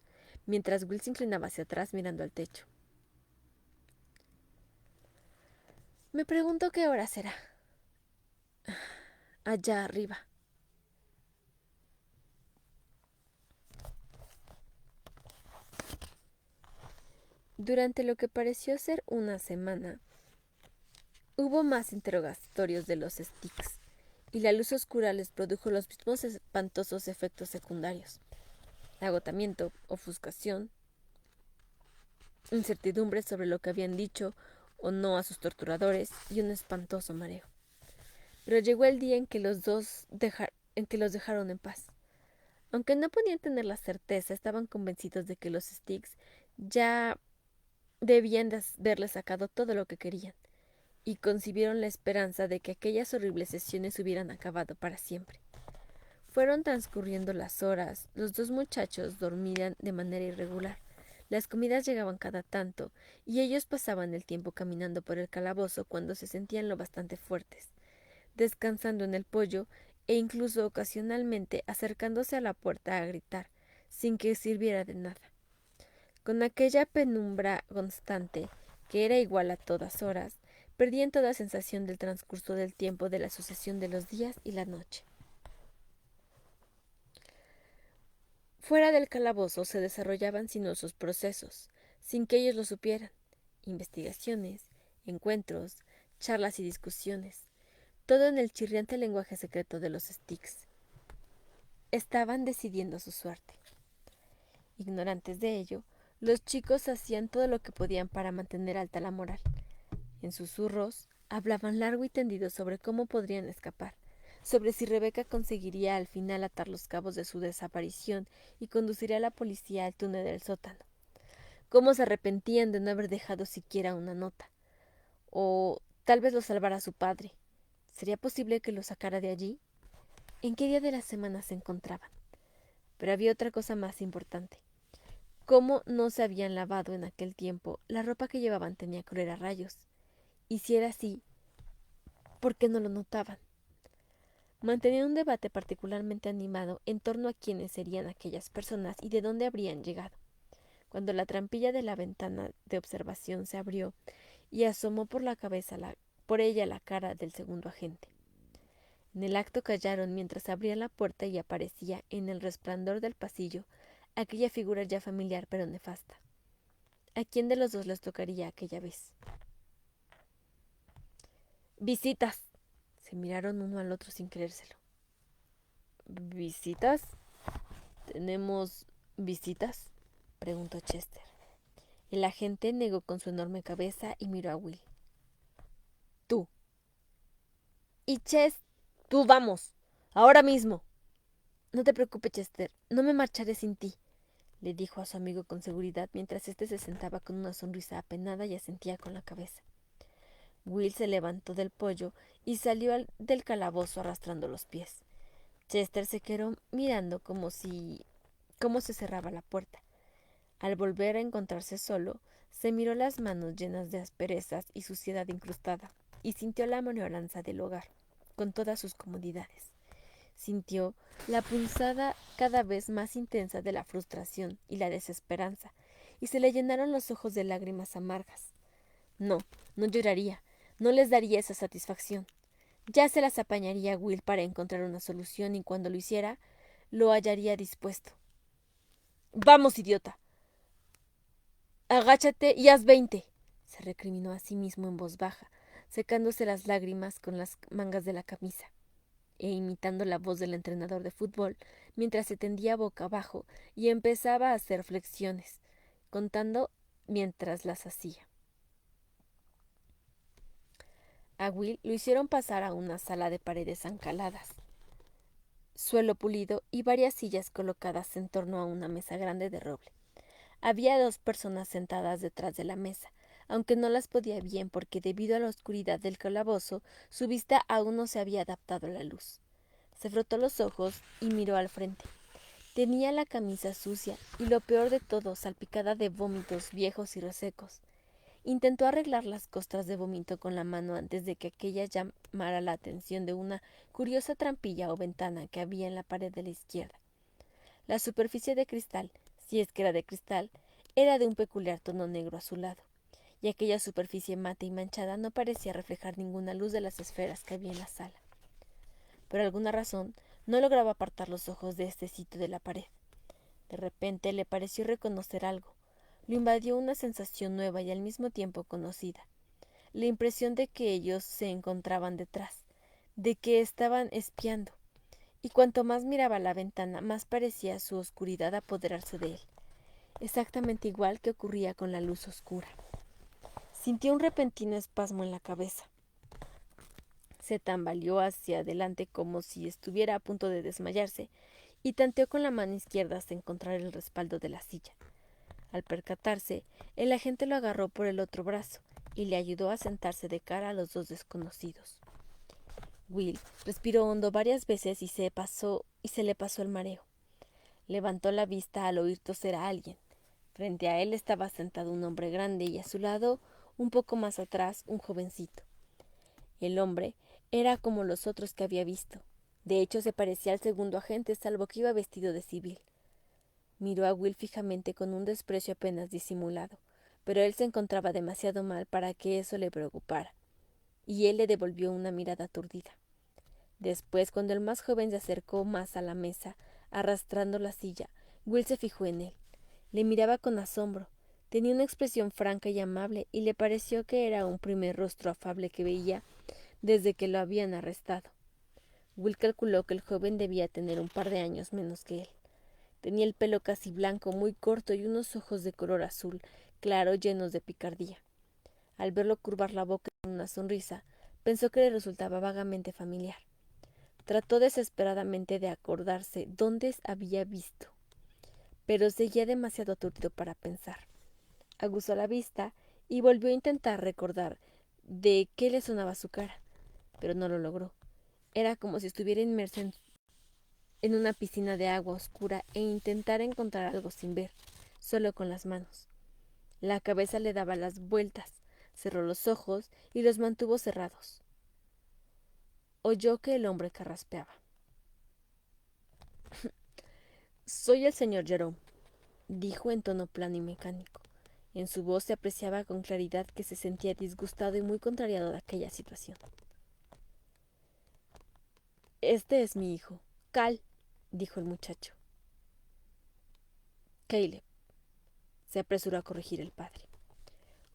mientras Will se inclinaba hacia atrás mirando al techo. Me pregunto qué hora será. Allá arriba. Durante lo que pareció ser una semana, hubo más interrogatorios de los Sticks, y la luz oscura les produjo los mismos espantosos efectos secundarios: agotamiento, ofuscación, incertidumbre sobre lo que habían dicho o no a sus torturadores y un espantoso mareo. Pero llegó el día en que los dejaron en paz. Aunque no podían tener la certeza, estaban convencidos de que los Sticks ya debían de haberle sacado todo lo que querían, y concibieron la esperanza de que aquellas horribles sesiones hubieran acabado para siempre. Fueron transcurriendo las horas, los dos muchachos dormían de manera irregular, las comidas llegaban cada tanto, y ellos pasaban el tiempo caminando por el calabozo cuando se sentían lo bastante fuertes, descansando en el pollo e incluso ocasionalmente acercándose a la puerta a gritar, sin que sirviera de nada. Con aquella penumbra constante, que era igual a todas horas, perdían toda sensación del transcurso del tiempo, de la sucesión de los días y la noche. Fuera del calabozo se desarrollaban sinuosos procesos, sin que ellos lo supieran: investigaciones, encuentros, charlas y discusiones, todo en el chirriante lenguaje secreto de los Sticks. Estaban decidiendo su suerte. Ignorantes de ello, los chicos hacían todo lo que podían para mantener alta la moral. En susurros, hablaban largo y tendido sobre cómo podrían escapar, sobre si Rebeca conseguiría al final atar los cabos de su desaparición y conduciría a la policía al túnel del sótano. Cómo se arrepentían de no haber dejado siquiera una nota. O tal vez lo salvara su padre. ¿Sería posible que lo sacara de allí? ¿En qué día de la semana se encontraban? Pero había otra cosa más importante. ¿Cómo no se habían lavado en aquel tiempo? La ropa que llevaban tenía color a rayos. Y si era así, ¿por qué no lo notaban? Mantenían un debate particularmente animado en torno a quiénes serían aquellas personas y de dónde habrían llegado, cuando la trampilla de la ventana de observación se abrió y asomó por ella la cara del segundo agente. En el acto callaron mientras abría la puerta y aparecía, en el resplandor del pasillo, aquella figura ya familiar pero nefasta. ¿A quién de los dos les tocaría aquella vez? ¡Visitas! Se miraron uno al otro sin creérselo. ¿Visitas? ¿Tenemos visitas?, preguntó Chester. El agente negó con su enorme cabeza y miró a Will. Tú. Y Tú vamos. Ahora mismo. No te preocupes, Chester. No me marcharé sin ti, le dijo a su amigo con seguridad mientras éste se sentaba con una sonrisa apenada y asentía con la cabeza. Will se levantó del pollo y salió del calabozo arrastrando los pies. Chester se quedó mirando cómo se cerraba la puerta. Al volver a encontrarse solo, se miró las manos llenas de asperezas y suciedad incrustada, y sintió la añoranza del hogar, con todas sus comodidades. Sintió la punzada cada vez más intensa de la frustración y la desesperanza, y se le llenaron los ojos de lágrimas amargas. No, no lloraría, no les daría esa satisfacción. Ya se las apañaría Will para encontrar una solución y cuando lo hiciera, lo hallaría dispuesto. Vamos, idiota. Agáchate y haz 20, se recriminó a sí mismo en voz baja, secándose las lágrimas con las mangas de la camisa e imitando la voz del entrenador de fútbol mientras se tendía boca abajo y empezaba a hacer flexiones, contando mientras las hacía. A Will lo hicieron pasar a una sala de paredes ancaladas, suelo pulido y varias sillas colocadas en torno a una mesa grande de roble. Había 2 personas sentadas detrás de la mesa, aunque no las podía bien porque debido a la oscuridad del calabozo su vista aún no se había adaptado a la luz. Se frotó los ojos y miró al frente. Tenía la camisa sucia y lo peor de todo, salpicada de vómitos viejos y resecos. Intentó arreglar las costras de vómito con la mano antes de que aquella llamara la atención de una curiosa trampilla o ventana que había en la pared de la izquierda. La superficie de cristal, si es que era de cristal, era de un peculiar tono negro azulado, y aquella superficie mate y manchada no parecía reflejar ninguna luz de las esferas que había en la sala. Por alguna razón, no lograba apartar los ojos de este sitio de la pared. De repente le pareció reconocer algo. Lo invadió una sensación nueva y al mismo tiempo conocida. La impresión de que ellos se encontraban detrás, de que estaban espiando. Y cuanto más miraba la ventana, más parecía su oscuridad apoderarse de él. Exactamente igual que ocurría con la luz oscura. Sintió un repentino espasmo en la cabeza. Se tambaleó hacia adelante como si estuviera a punto de desmayarse y tanteó con la mano izquierda hasta encontrar el respaldo de la silla. Al percatarse, el agente lo agarró por el otro brazo y le ayudó a sentarse de cara a los 2 desconocidos. Will respiró hondo varias veces y se le pasó el mareo. Levantó la vista al oír toser a alguien. Frente a él estaba sentado un hombre grande y a su lado, un poco más atrás, un jovencito. El hombre era como los otros que había visto. De hecho, se parecía al segundo agente, salvo que iba vestido de civil. Miró a Will fijamente con un desprecio apenas disimulado, pero él se encontraba demasiado mal para que eso le preocupara, y él le devolvió una mirada aturdida. Después, cuando el más joven se acercó más a la mesa, arrastrando la silla, Will se fijó en él. Le miraba con asombro. Tenía una expresión franca y amable, y le pareció que era un primer rostro afable que veía desde que lo habían arrestado. Will calculó que el joven debía tener un par de años menos que él. Tenía el pelo casi blanco, muy corto y unos ojos de color azul claro llenos de picardía. Al verlo curvar la boca en una sonrisa, pensó que le resultaba vagamente familiar. Trató desesperadamente de acordarse dónde había visto, pero seguía demasiado aturdido para pensar. Aguzó la vista y volvió a intentar recordar de qué le sonaba su cara, pero no lo logró. Era como si estuviera inmerso en una piscina de agua oscura e intentara encontrar algo sin ver, solo con las manos. La cabeza le daba las vueltas, cerró los ojos y los mantuvo cerrados. Oyó que el hombre carraspeaba. Soy el señor Jerome, dijo en tono plano y mecánico. En su voz se apreciaba con claridad que se sentía disgustado y muy contrariado de aquella situación. Este es mi hijo, Cal, dijo el muchacho. Caleb, se apresuró a corregir el padre.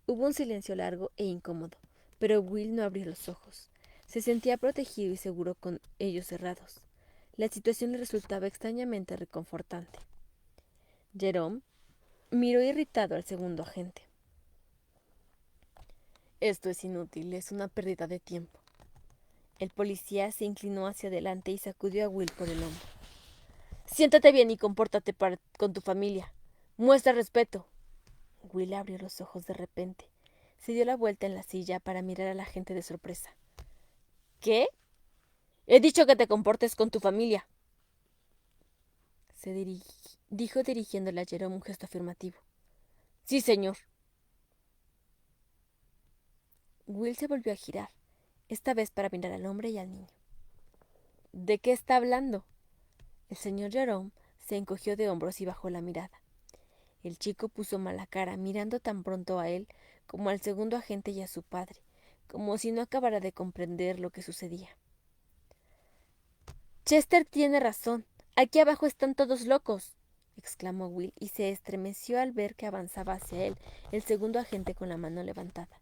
Hubo un silencio largo e incómodo, pero Will no abrió los ojos. Se sentía protegido y seguro con ellos cerrados. La situación le resultaba extrañamente reconfortante. Jerome miró irritado al segundo agente. Esto es inútil, es una pérdida de tiempo. El policía se inclinó hacia adelante y sacudió a Will por el hombro. Siéntate bien y compórtate con tu familia. Muestra respeto. Will abrió los ojos de repente. Se dio la vuelta en la silla para mirar a la gente de sorpresa. ¿Qué? He dicho que te comportes con tu familia. Dijo dirigiéndole a Jerome un gesto afirmativo. Sí, señor. Will se volvió a girar, esta vez para mirar al hombre y al niño. ¿De qué está hablando? El señor Jerome se encogió de hombros y bajó la mirada. El chico puso mala cara, mirando tan pronto a él como al segundo agente y a su padre, como si no acabara de comprender lo que sucedía. Chester tiene razón. Aquí abajo están todos locos, exclamó Will, y se estremeció al ver que avanzaba hacia él el segundo agente con la mano levantada.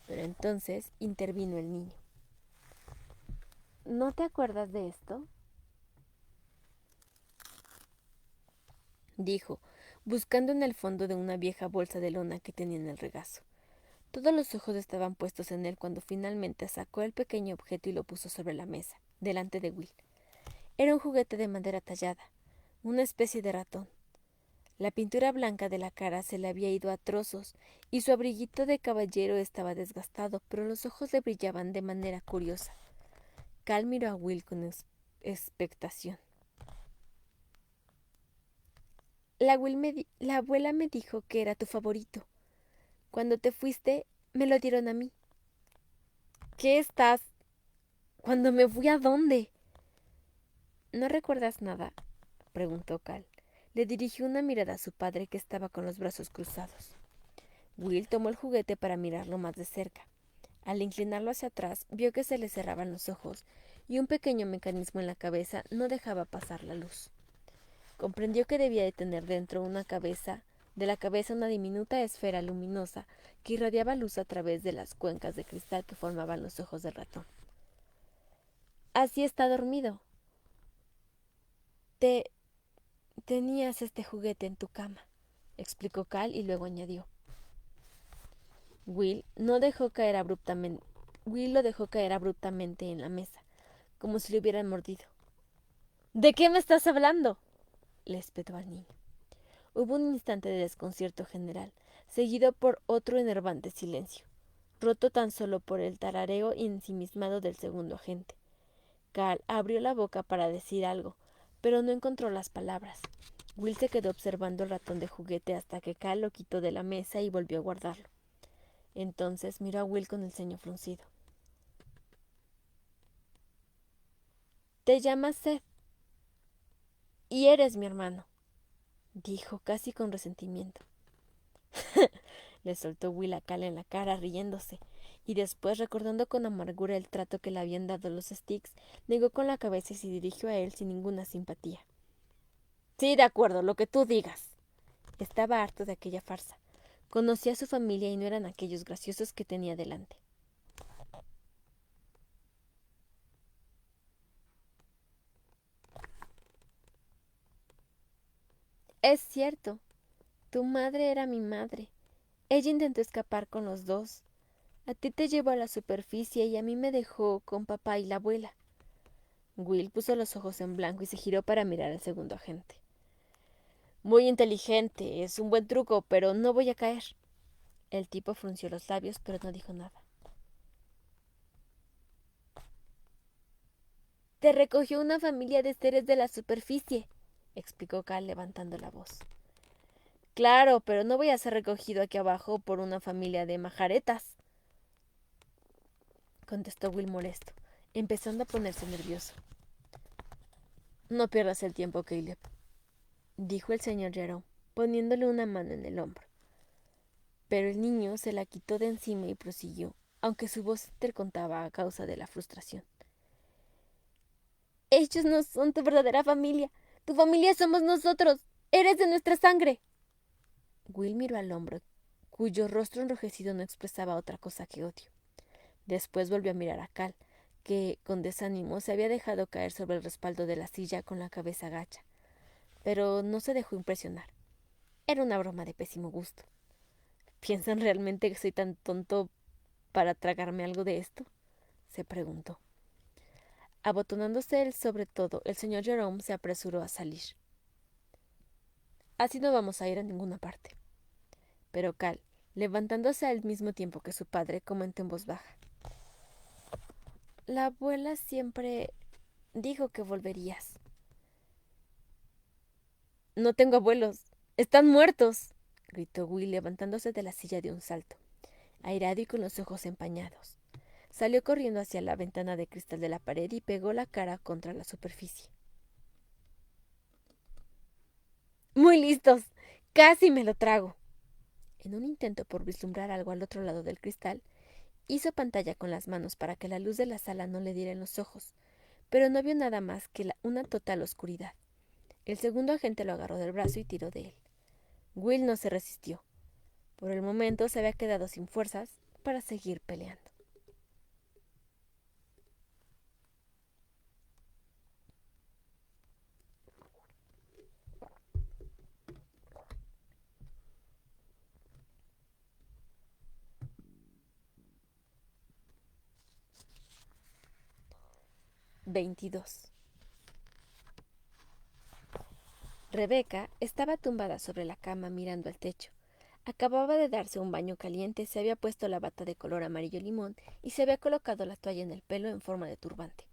Pero entonces intervino el niño. ¿No te acuerdas de esto? Dijo, buscando en el fondo de una vieja bolsa de lona que tenía en el regazo. Todos los ojos estaban puestos en él cuando finalmente sacó el pequeño objeto y lo puso sobre la mesa, delante de Will. Era un juguete de madera tallada, una especie de ratón. La pintura blanca de la cara se le había ido a trozos y su abriguito de caballero estaba desgastado, pero los ojos le brillaban de manera curiosa. Cal miró a Will con expectación. La abuela me dijo que era tu favorito. Cuando te fuiste, me lo dieron a mí. ¿Qué estás? ¿Cuándo me fui a dónde? ¿No recuerdas nada? Preguntó Cal. Le dirigió una mirada a su padre que estaba con los brazos cruzados. Will tomó el juguete para mirarlo más de cerca. Al inclinarlo hacia atrás, vio que se le cerraban los ojos y un pequeño mecanismo en la cabeza no dejaba pasar la luz. Comprendió que debía de tener dentro de la cabeza una diminuta esfera luminosa que irradiaba luz a través de las cuencas de cristal que formaban los ojos del ratón. Así está dormido. Tenías este juguete en tu cama, explicó Cal y luego añadió. Will lo dejó caer abruptamente en la mesa, como si le hubieran mordido. ¿De qué me estás hablando? Le espetó al niño. Hubo un instante de desconcierto general, seguido por otro enervante silencio, roto tan solo por el tarareo ensimismado del segundo agente. Cal abrió la boca para decir algo, pero no encontró las palabras. Will se quedó observando el ratón de juguete hasta que Cal lo quitó de la mesa y volvió a guardarlo. Entonces miró a Will con el ceño fruncido. Te llamas Seth y eres mi hermano, dijo casi con resentimiento. Le soltó Will a Cal en la cara, riéndose, y después, recordando con amargura el trato que le habían dado los Sticks, negó con la cabeza y se dirigió a él sin ninguna simpatía. Sí, de acuerdo, lo que tú digas. Estaba harto de aquella farsa. Conocía a su familia y no eran aquellos graciosos que tenía delante. Es cierto, tu madre era mi madre. Ella intentó escapar con los dos. A ti te llevó a la superficie y a mí me dejó con papá y la abuela. Will puso los ojos en blanco y se giró para mirar al segundo agente. Muy inteligente, es un buen truco, pero no voy a caer. El tipo frunció los labios, pero no dijo nada. Te recogió una familia de seres de la superficie, explicó Cal levantando la voz. Claro, pero no voy a ser recogido aquí abajo por una familia de majaretas, contestó Will molesto, empezando a ponerse nervioso. No pierdas el tiempo, Caleb, dijo el señor Jerome, poniéndole una mano en el hombro. Pero el niño se la quitó de encima y prosiguió, aunque su voz intercontaba a causa de la frustración. Ellos no son tu verdadera familia. Tu familia somos nosotros. Eres de nuestra sangre. Will miró al hombro, cuyo rostro enrojecido no expresaba otra cosa que odio. Después volvió a mirar a Cal, que, con desánimo, se había dejado caer sobre el respaldo de la silla con la cabeza gacha. Pero no se dejó impresionar. Era una broma de pésimo gusto. ¿Piensan realmente que soy tan tonto para tragarme algo de esto? Se preguntó. Abotonándose el sobre todo, el señor Jerome se apresuró a salir. Así no vamos a ir a ninguna parte. Pero Cal, levantándose al mismo tiempo que su padre, comentó en voz baja. La abuela siempre dijo que volverías. No tengo abuelos. Están muertos, gritó Will levantándose de la silla de un salto, airado y con los ojos empañados. Salió corriendo hacia la ventana de cristal de la pared y pegó la cara contra la superficie. ¡Muy listos! ¡Casi me lo trago! En un intento por vislumbrar algo al otro lado del cristal, hizo pantalla con las manos para que la luz de la sala no le diera en los ojos, pero no vio nada más que una total oscuridad. El segundo agente lo agarró del brazo y tiró de él. Will no se resistió. Por el momento se había quedado sin fuerzas para seguir peleando. (22) Rebeca estaba tumbada sobre la cama mirando al techo. Acababa de darse un baño caliente, se había puesto la bata de color amarillo limón y se había colocado la toalla en el pelo en forma de turbante.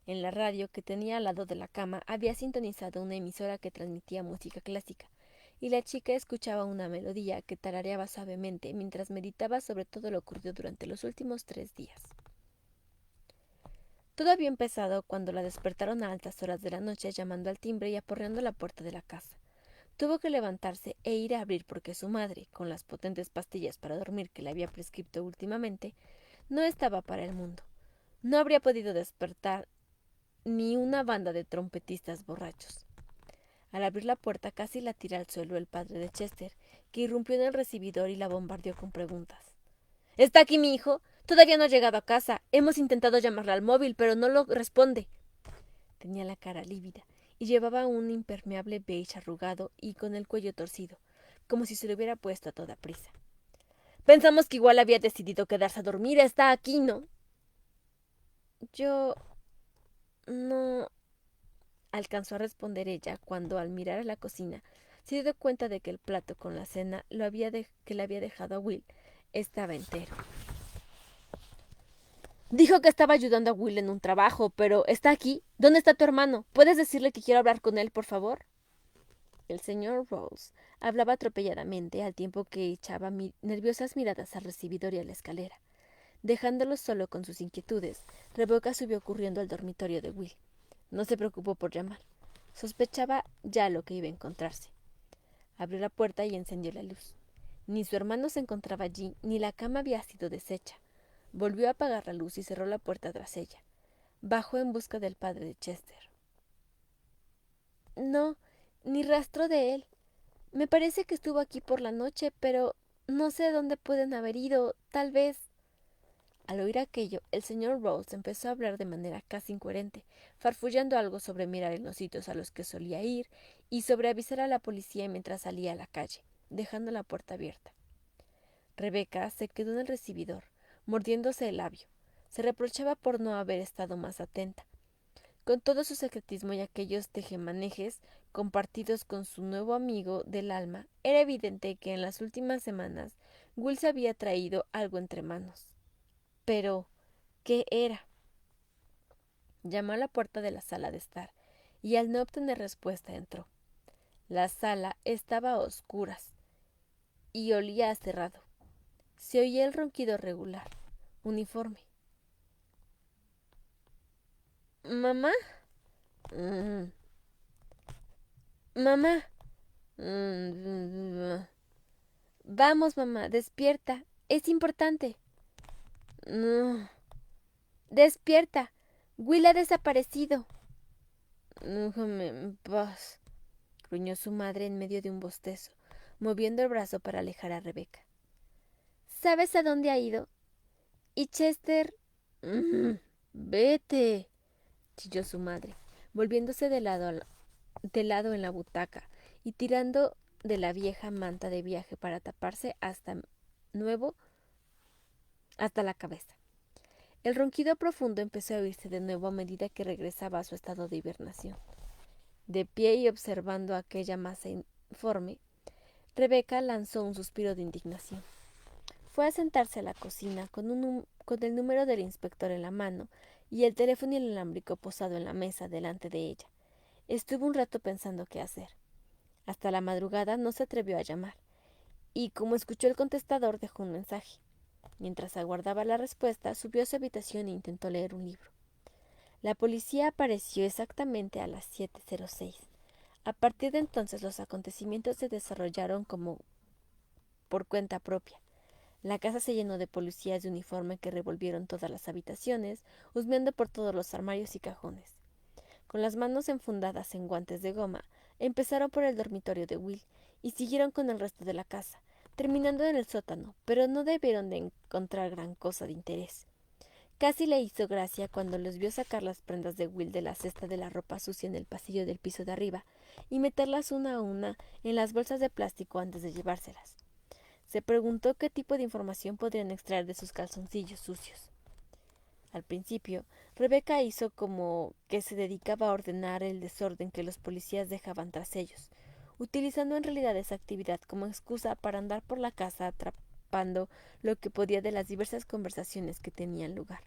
En la radio que tenía al lado de la cama había sintonizado una emisora que transmitía música clásica, y la chica escuchaba una melodía que tarareaba suavemente mientras meditaba sobre todo lo ocurrido durante los últimos 3 días. Todo había empezado cuando la despertaron a altas horas de la noche llamando al timbre y aporreando la puerta de la casa. Tuvo que levantarse e ir a abrir porque su madre, con las potentes pastillas para dormir que le había prescrito últimamente, no estaba para el mundo. No habría podido despertar ni una banda de trompetistas borrachos. Al abrir la puerta casi la tira al suelo el padre de Chester, que irrumpió en el recibidor y la bombardeó con preguntas. ¿Está aquí mi hijo? Todavía no ha llegado a casa. Hemos intentado llamarle al móvil, pero no lo responde. Tenía la cara lívida y llevaba un impermeable beige arrugado y con el cuello torcido, como si se lo hubiera puesto a toda prisa. Pensamos que igual había decidido quedarse a dormir. Está aquí, ¿no? Yo no, alcanzó a responder ella cuando, al mirar a la cocina, se dio cuenta de que el plato con la cena que le había dejado a Will estaba entero. Dijo que estaba ayudando a Will en un trabajo, pero ¿está aquí? ¿Dónde está tu hermano? ¿Puedes decirle que quiero hablar con él, por favor? El señor Rawls hablaba atropelladamente al tiempo que echaba nerviosas miradas al recibidor y a la escalera. Dejándolo solo con sus inquietudes, Rebecca subió corriendo al dormitorio de Will. No se preocupó por llamar. Sospechaba ya lo que iba a encontrarse. Abrió la puerta y encendió la luz. Ni su hermano se encontraba allí, ni la cama había sido deshecha. Volvió a apagar la luz y cerró la puerta tras ella. Bajó en busca del padre de Chester. No, ni rastro de él. Me parece que estuvo aquí por la noche, pero no sé dónde pueden haber ido. Tal vez. Al oír aquello, el señor Rawls empezó a hablar de manera casi incoherente, farfullando algo sobre mirar en los sitios a los que solía ir y sobre avisar a la policía mientras salía a la calle, dejando la puerta abierta. Rebeca se quedó en el recibidor, mordiéndose el labio. Se reprochaba por no haber estado más atenta. Con todo su secretismo y aquellos tejemanejes compartidos con su nuevo amigo del alma, era evidente que en las últimas semanas Will se había traído algo entre manos. Pero, ¿qué era? Llamó a la puerta de la sala de estar, y al no obtener respuesta entró. La sala estaba a oscuras y olía a cerrado. Se oía el ronquido regular, uniforme. ¿Mamá? Mm. ¿Mamá? Mm. Vamos, mamá, despierta. Es importante. No. Despierta. Will ha desaparecido. Déjame en paz, gruñó su madre en medio de un bostezo, moviendo el brazo para alejar a Rebeca. ¿Sabes a dónde ha ido? Y Chester... Vete, chilló su madre, volviéndose de lado en la butaca y tirando de la vieja manta de viaje para taparse hasta la cabeza. El ronquido profundo empezó a oírse de nuevo a medida que regresaba a su estado de hibernación. De pie y observando aquella masa informe, Rebeca lanzó un suspiro de indignación. Fue a sentarse a la cocina con el número del inspector en la mano y el teléfono inalámbrico posado en la mesa delante de ella. Estuvo un rato pensando qué hacer. Hasta la madrugada no se atrevió a llamar, y como escuchó el contestador dejó un mensaje. Mientras aguardaba la respuesta, subió a su habitación e intentó leer un libro. La policía apareció exactamente a las 7:06. A partir de entonces los acontecimientos se desarrollaron como por cuenta propia. La casa se llenó de policías de uniforme que revolvieron todas las habitaciones, husmeando por todos los armarios y cajones. Con las manos enfundadas en guantes de goma, empezaron por el dormitorio de Will y siguieron con el resto de la casa, terminando en el sótano, pero no debieron de encontrar gran cosa de interés. Casi le hizo gracia cuando los vio sacar las prendas de Will de la cesta de la ropa sucia en el pasillo del piso de arriba y meterlas una a una en las bolsas de plástico antes de llevárselas. Se preguntó qué tipo de información podrían extraer de sus calzoncillos sucios. Al principio, Rebeca hizo como que se dedicaba a ordenar el desorden que los policías dejaban tras ellos, utilizando en realidad esa actividad como excusa para andar por la casa atrapando lo que podía de las diversas conversaciones que tenían lugar.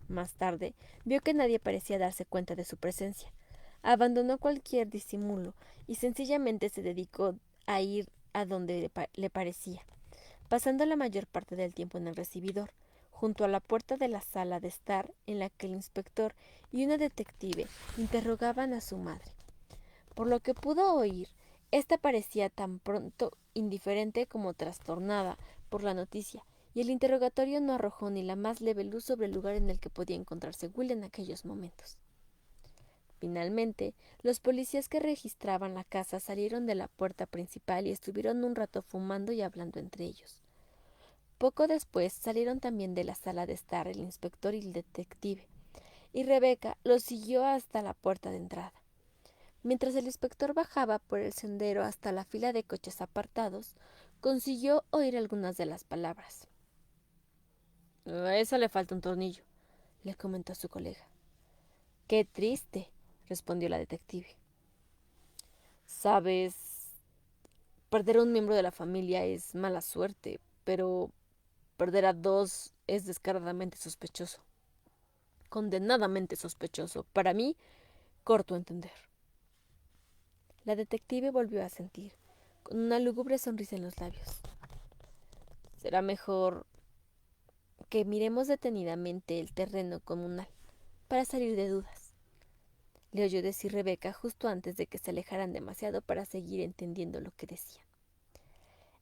Más tarde, vio que nadie parecía darse cuenta de su presencia. Abandonó cualquier disimulo y sencillamente se dedicó a ir a donde le parecía, pasando la mayor parte del tiempo en el recibidor, junto a la puerta de la sala de estar en la que el inspector y una detective interrogaban a su madre. Por lo que pudo oír, ésta parecía tan pronto indiferente como trastornada por la noticia, y el interrogatorio no arrojó ni la más leve luz sobre el lugar en el que podía encontrarse Will en aquellos momentos. Finalmente, los policías que registraban la casa salieron de la puerta principal y estuvieron un rato fumando y hablando entre ellos. Poco después salieron también de la sala de estar el inspector y el detective, y Rebeca los siguió hasta la puerta de entrada. Mientras el inspector bajaba por el sendero hasta la fila de coches apartados, consiguió oír algunas de las palabras. A esa le falta un tornillo, le comentó a su colega. Qué triste, respondió la detective. Sabes, perder a un miembro de la familia es mala suerte, pero perder a dos es descaradamente sospechoso. Condenadamente sospechoso. Para mí, corto a entender. La detective volvió a sentir, con una lúgubre sonrisa en los labios. Será mejor que miremos detenidamente el terreno comunal, para salir de dudas, le oyó decir Rebeca justo antes de que se alejaran demasiado para seguir entendiendo lo que decían.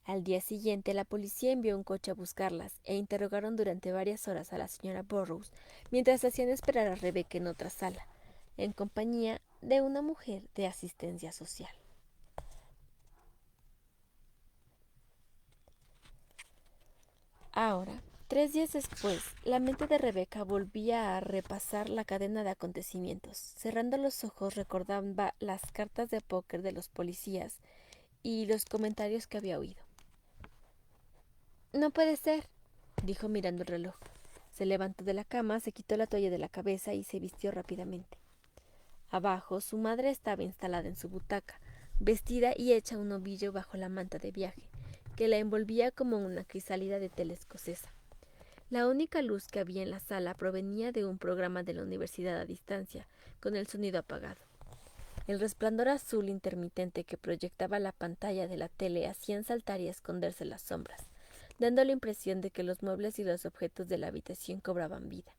Al día siguiente, la policía envió un coche a buscarlas e interrogaron durante varias horas a la señora Burroughs mientras hacían esperar a Rebeca en otra sala, en compañía de una mujer de asistencia social. Ahora, 3 días después, la mente de Rebeca volvía a repasar la cadena de acontecimientos. Cerrando los ojos recordaba las cartas de póker de los policías y los comentarios que había oído. No puede ser, dijo mirando el reloj. Se levantó de la cama, se quitó la toalla de la cabeza y se vistió rápidamente. Abajo, su madre estaba instalada en su butaca, vestida y hecha un ovillo bajo la manta de viaje, que la envolvía como una crisálida de tela escocesa. La única luz que había en la sala provenía de un programa de la universidad a distancia, con el sonido apagado. El resplandor azul intermitente que proyectaba la pantalla de la tele hacían saltar y esconderse las sombras, dando la impresión de que los muebles y los objetos de la habitación cobraban vida.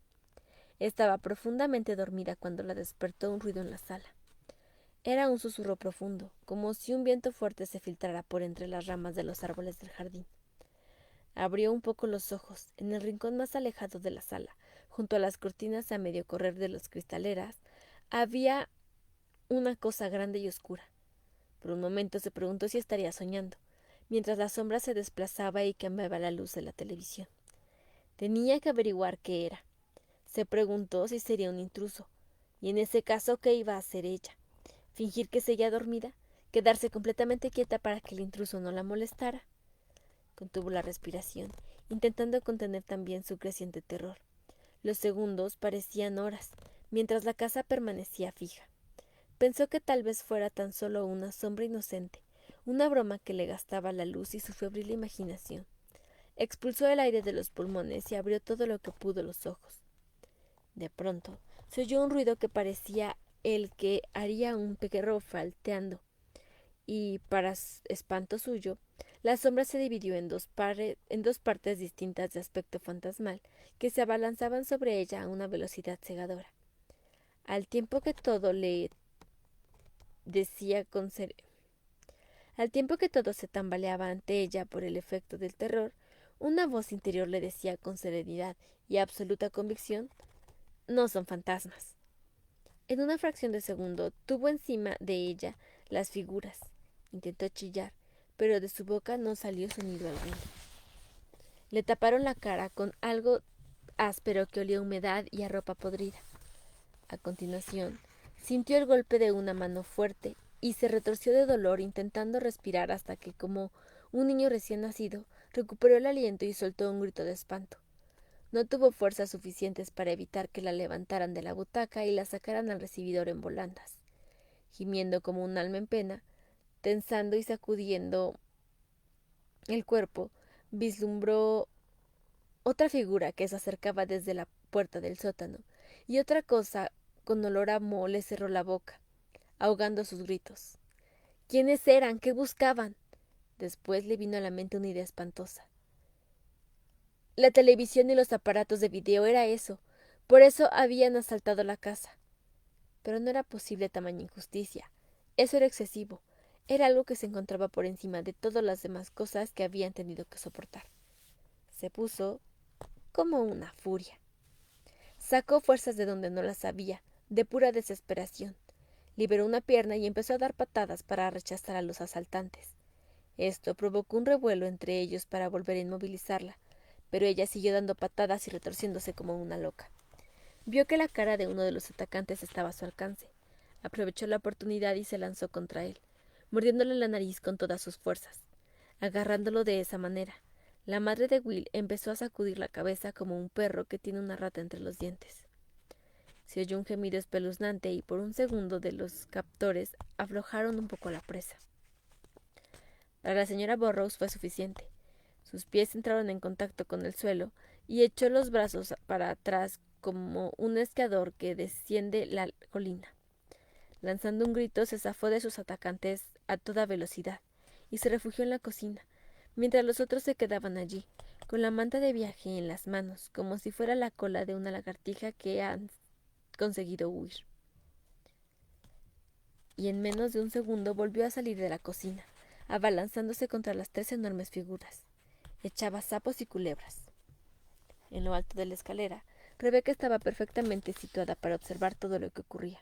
Estaba profundamente dormida cuando la despertó un ruido en la sala. Era un susurro profundo, como si un viento fuerte se filtrara por entre las ramas de los árboles del jardín. Abrió un poco los ojos. En el rincón más alejado de la sala, junto a las cortinas a medio correr de las cristaleras, había una cosa grande y oscura. Por un momento se preguntó si estaría soñando, mientras la sombra se desplazaba y cambiaba la luz de la televisión. Tenía que averiguar qué era. Se preguntó si sería un intruso, y en ese caso, ¿qué iba a hacer ella? ¿Fingir que seguía dormida? ¿Quedarse completamente quieta para que el intruso no la molestara? Contuvo la respiración, intentando contener también su creciente terror. Los segundos parecían horas, mientras la casa permanecía fija. Pensó que tal vez fuera tan solo una sombra inocente, una broma que le gastaba la luz y su febril imaginación. Expulsó el aire de los pulmones y abrió todo lo que pudo los ojos. De pronto, se oyó un ruido que parecía el que haría un perro falteando, y, para espanto suyo, la sombra se dividió en dos partes distintas de aspecto fantasmal, que se abalanzaban sobre ella a una velocidad cegadora. Al tiempo que todo se tambaleaba ante ella por el efecto del terror, una voz interior le decía con serenidad y absoluta convicción: no son fantasmas. En una fracción de segundo tuvo encima de ella las figuras. Intentó chillar, pero de su boca no salió sonido alguno. Le taparon la cara con algo áspero que olía a humedad y a ropa podrida. A continuación, sintió el golpe de una mano fuerte y se retorció de dolor intentando respirar hasta que, como un niño recién nacido, recuperó el aliento y soltó un grito de espanto. No tuvo fuerzas suficientes para evitar que la levantaran de la butaca y la sacaran al recibidor en volandas. Gimiendo como un alma en pena, tensando y sacudiendo el cuerpo, vislumbró otra figura que se acercaba desde la puerta del sótano, y otra cosa con olor a moho le cerró la boca, ahogando sus gritos. ¿Quiénes eran? ¿Qué buscaban? Después le vino a la mente una idea espantosa. La televisión y los aparatos de video era eso. Por eso habían asaltado la casa. Pero no era posible tamaña injusticia. Eso era excesivo. Era algo que se encontraba por encima de todas las demás cosas que habían tenido que soportar. Se puso como una furia. Sacó fuerzas de donde no las había, de pura desesperación. Liberó una pierna y empezó a dar patadas para rechazar a los asaltantes. Esto provocó un revuelo entre ellos para volver a inmovilizarla, pero ella siguió dando patadas y retorciéndose como una loca. Vio que la cara de uno de los atacantes estaba a su alcance. Aprovechó la oportunidad y se lanzó contra él, mordiéndole la nariz con todas sus fuerzas. Agarrándolo de esa manera, la madre de Will empezó a sacudir la cabeza como un perro que tiene una rata entre los dientes. Se oyó un gemido espeluznante y por un segundo de los captores aflojaron un poco la presa. Para la señora Burroughs fue suficiente. Sus pies entraron en contacto con el suelo y echó los brazos para atrás como un esquiador que desciende la colina. Lanzando un grito, se zafó de sus atacantes a toda velocidad y se refugió en la cocina, mientras los otros se quedaban allí, con la manta de viaje en las manos, como si fuera la cola de una lagartija que han conseguido huir. Y en menos de un segundo volvió a salir de la cocina, abalanzándose contra las tres enormes figuras. Echaba sapos y culebras. En lo alto de la escalera, Rebeca estaba perfectamente situada para observar todo lo que ocurría.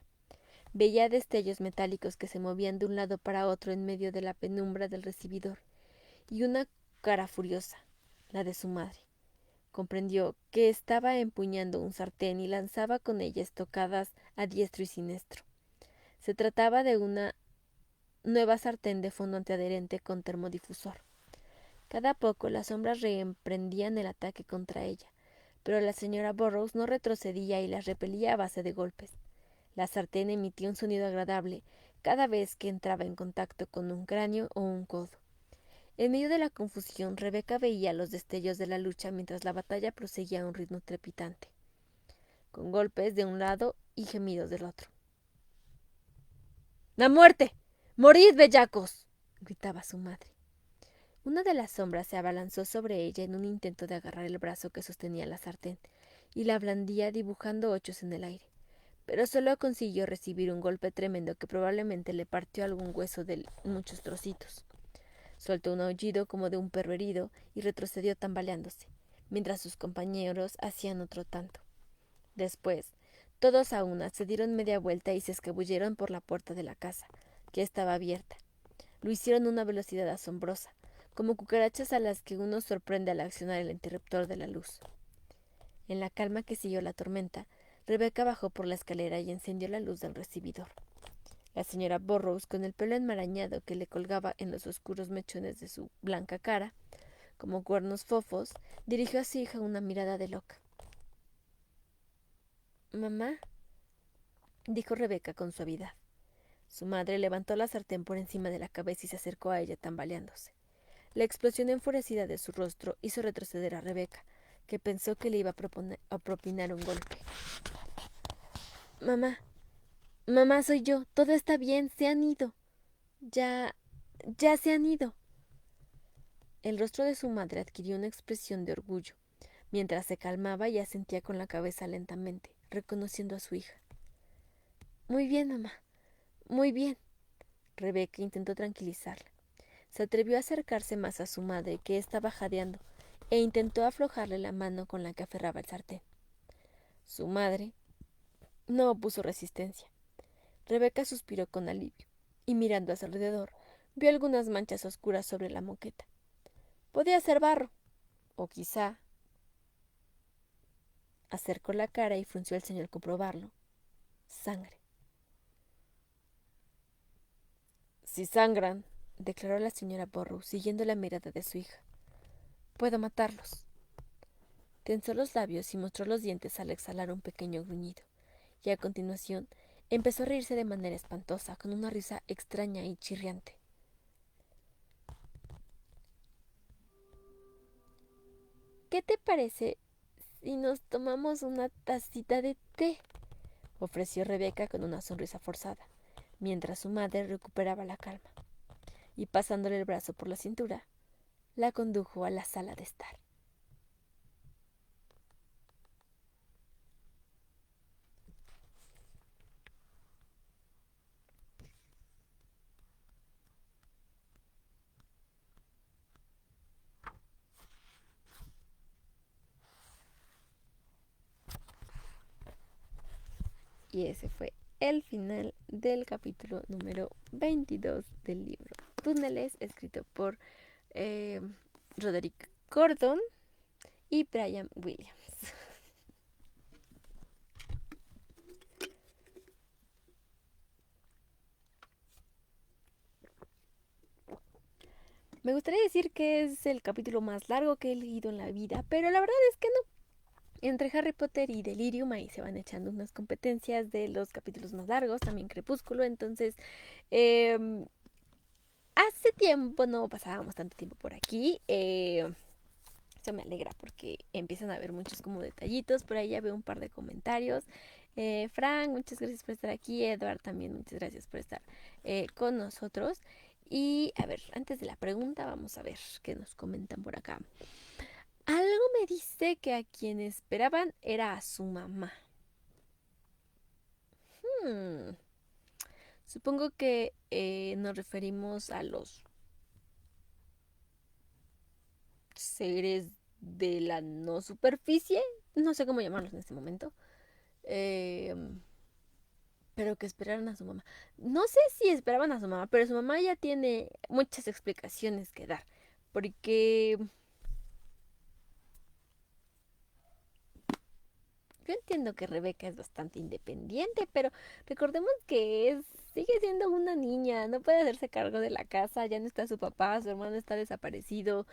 Veía destellos metálicos que se movían de un lado para otro en medio de la penumbra del recibidor, y una cara furiosa, la de su madre. Comprendió que estaba empuñando un sartén y lanzaba con ella estocadas a diestro y siniestro. Se trataba de una nueva sartén de fondo antiadherente con termodifusor. Cada poco las sombras reemprendían el ataque contra ella, pero la señora Burroughs no retrocedía y las repelía a base de golpes. La sartén emitía un sonido agradable cada vez que entraba en contacto con un cráneo o un codo. En medio de la confusión, Rebeca veía los destellos de la lucha mientras la batalla proseguía a un ritmo trepidante, con golpes de un lado y gemidos del otro. ¡La muerte! ¡Morid, bellacos! Gritaba su madre. Una de las sombras se abalanzó sobre ella en un intento de agarrar el brazo que sostenía la sartén, y la blandía dibujando ochos en el aire, pero solo consiguió recibir un golpe tremendo que probablemente le partió algún hueso de muchos trocitos. Soltó un aullido como de un perro herido y retrocedió tambaleándose, mientras sus compañeros hacían otro tanto. Después, todos a una se dieron media vuelta y se escabulleron por la puerta de la casa, que estaba abierta. Lo hicieron a una velocidad asombrosa, como cucarachas a las que uno sorprende al accionar el interruptor de la luz. En la calma que siguió la tormenta, Rebeca bajó por la escalera y encendió la luz del recibidor. La señora Burroughs, con el pelo enmarañado que le colgaba en los oscuros mechones de su blanca cara, como cuernos fofos, dirigió a su hija una mirada de loca. Mamá, dijo Rebeca con suavidad. Su madre levantó la sartén por encima de la cabeza y se acercó a ella tambaleándose. La explosión enfurecida de su rostro hizo retroceder a Rebeca, que pensó que le iba a propinar un golpe. Mamá, mamá, soy yo. Todo está bien. Se han ido. Ya, ya se han ido. El rostro de su madre adquirió una expresión de orgullo. Mientras se calmaba y asentía con la cabeza lentamente, reconociendo a su hija. Muy bien, mamá. Muy bien. Rebeca intentó tranquilizarla. Se atrevió a acercarse más a su madre, que estaba jadeando, e intentó aflojarle la mano con la que aferraba el sartén. Su madre no opuso resistencia. Rebeca suspiró con alivio, y mirando a su alrededor, vio algunas manchas oscuras sobre la moqueta. Podía ser barro, o quizá... Acercó la cara y frunció el ceño al comprobarlo. Sangre. Si sangran, declaró la señora Burrow, siguiendo la mirada de su hija. Puedo matarlos. Tensó los labios y mostró los dientes al exhalar un pequeño gruñido, y a continuación empezó a reírse de manera espantosa, con una risa extraña y chirriante. ¿Qué te parece si nos tomamos una tacita de té? Ofreció Rebeca con una sonrisa forzada, mientras su madre recuperaba la calma, y pasándole el brazo por la cintura, la condujo a la sala de estar. Y ese fue el final del capítulo número 22 del libro Túneles, escrito por Roderick Gordon y Brian Williams. Me gustaría decir que es el capítulo más largo que he leído en la vida, pero la verdad es que no. Entre Harry Potter y Delirium ahí se van echando unas competencias de los capítulos más largos, también Crepúsculo, entonces hace tiempo no pasábamos tanto tiempo por aquí. Eso me alegra porque empiezan a haber muchos como detallitos. Por ahí ya veo un par de comentarios. Frank, muchas gracias por estar aquí. Edward también, muchas gracias por estar con nosotros. Y a ver, antes de la pregunta, vamos a ver qué nos comentan por acá. Algo me dice que a quien esperaban era a su mamá. Hmm, Supongo que nos referimos a los seres de la no superficie. No sé cómo llamarlos en este momento. Eh, pero que esperaran a su mamá. No sé si esperaban a su mamá, pero su mamá ya tiene muchas explicaciones que dar. Porque yo entiendo que Rebeca es bastante independiente, pero recordemos que sigue siendo una niña, no puede hacerse cargo de la casa, ya no está su papá, su hermano está desaparecido.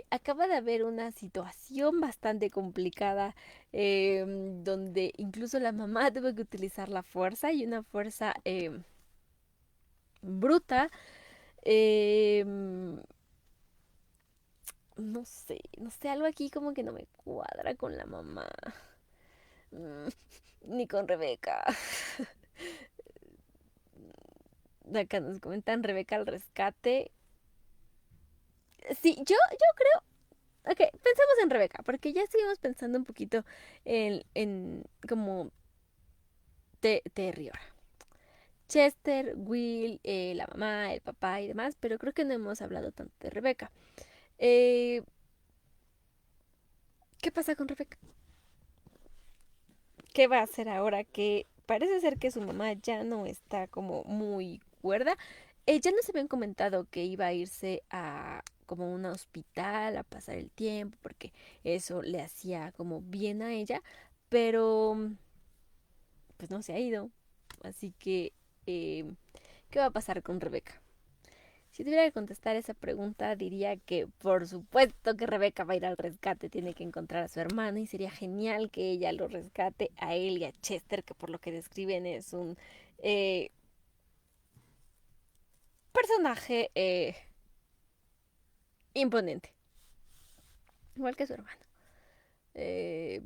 Acaba de haber una situación bastante complicada donde incluso la mamá tuvo que utilizar la fuerza y una fuerza bruta. em, no sé, algo aquí como que no me cuadra con la mamá. Mm, Ni con Rebeca. Acá nos comentan Rebeca al rescate. Sí, yo creo. Ok, pensemos en Rebeca, porque ya seguimos pensando un poquito en como Terry ahora. Chester, Will, la mamá, el papá y demás, pero creo que no hemos hablado tanto de Rebeca. Eh, ¿Qué pasa con Rebeca? ¿Qué va a hacer ahora que parece ser que su mamá ya no está como muy cuerda? Ya nos habían comentado que iba a irse a como un hospital a pasar el tiempo porque eso le hacía como bien a ella, pero pues no se ha ido. Así que, ¿qué va a pasar con Rebeca? Si tuviera que contestar esa pregunta, diría que por supuesto que Rebeca va a ir al rescate, tiene que encontrar a su hermano y sería genial que ella lo rescate a él y a Chester, que por lo que describen es un eh, personaje imponente, igual que su hermano. Eh,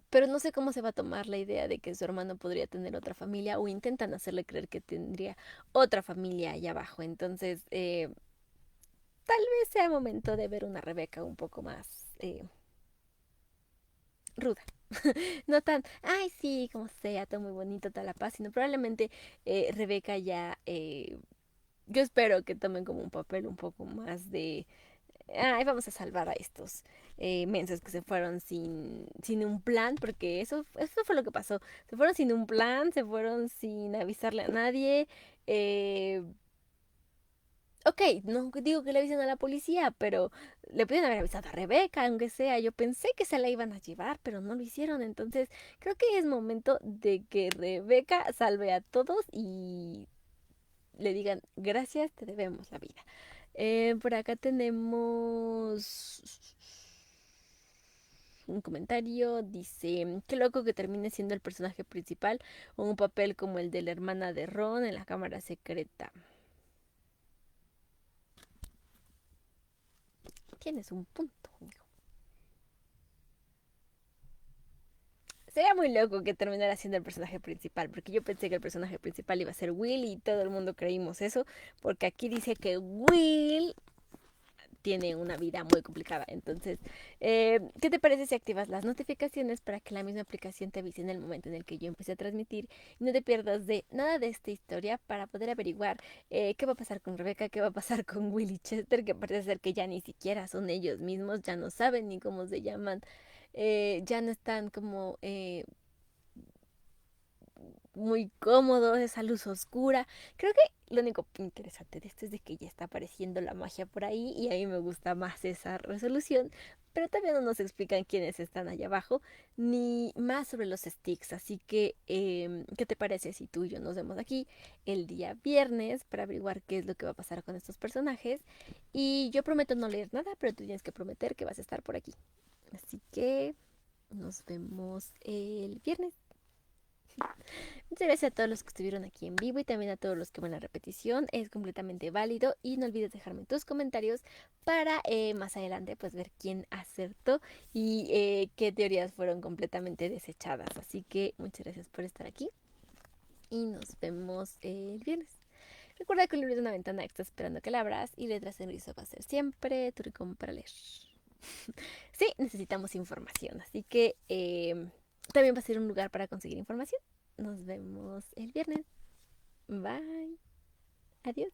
pero no sé cómo se va a tomar la idea de que su hermano podría tener otra familia o intentan hacerle creer que tendría otra familia allá abajo. Entonces, tal vez sea momento de ver una Rebeca un poco más ruda. No tan, ay, sí, como sea, todo muy bonito, toda la paz, sino probablemente Rebeca ya, yo espero que tomen como un papel un poco más de, ay, vamos a salvar a estos mensos que se fueron sin un plan, porque eso fue lo que pasó. Se fueron sin un plan, se fueron sin avisarle a nadie. Eh, ok, no digo que le avisen a la policía, pero le pudieron haber avisado a Rebeca, aunque sea. Yo pensé que se la iban a llevar, pero no lo hicieron. Entonces, creo que es momento de que Rebeca salve a todos y le digan, gracias, te debemos la vida. Por acá tenemos un comentario, dice, qué loco que termine siendo el personaje principal o un papel como el de la hermana de Ron en la cámara secreta. Tienes un punto, amigo. Sería muy loco que terminara siendo el personaje principal, porque yo pensé que el personaje principal iba a ser Will y todo el mundo creímos eso, porque aquí dice que Will tiene una vida muy complicada. Entonces, ¿qué te parece si activas las notificaciones para que la misma aplicación te avise en el momento en el que yo empecé a transmitir y no te pierdas de nada de esta historia para poder averiguar qué va a pasar con Rebeca, qué va a pasar con Will y Chester, que parece ser que ya ni siquiera son ellos mismos, ya no saben ni cómo se llaman, ya no están como muy cómodo, esa luz oscura. Creo que lo único interesante de esto es de que ya está apareciendo la magia por ahí y a mí me gusta más esa resolución. Pero también no nos explican quiénes están allá abajo, ni más sobre los sticks. Así que, ¿qué te parece si tú y yo nos vemos aquí el día viernes para averiguar qué es lo que va a pasar con estos personajes? Y yo prometo no leer nada, pero tú tienes que prometer que vas a estar por aquí. Así que nos vemos el viernes. Muchas gracias a todos los que estuvieron aquí en vivo y también a todos los que ven la repetición. Es completamente válido y no olvides dejarme tus comentarios para más adelante pues ver quién acertó y qué teorías fueron completamente desechadas. Así que muchas gracias por estar aquí y nos vemos el viernes. Recuerda que el libro es una ventana que está esperando que la abras y Letras en Rizo va a ser siempre tu rincón para leer. Sí, necesitamos información, así que también va a ser un lugar para conseguir información. Nos vemos el viernes. Bye. Adiós.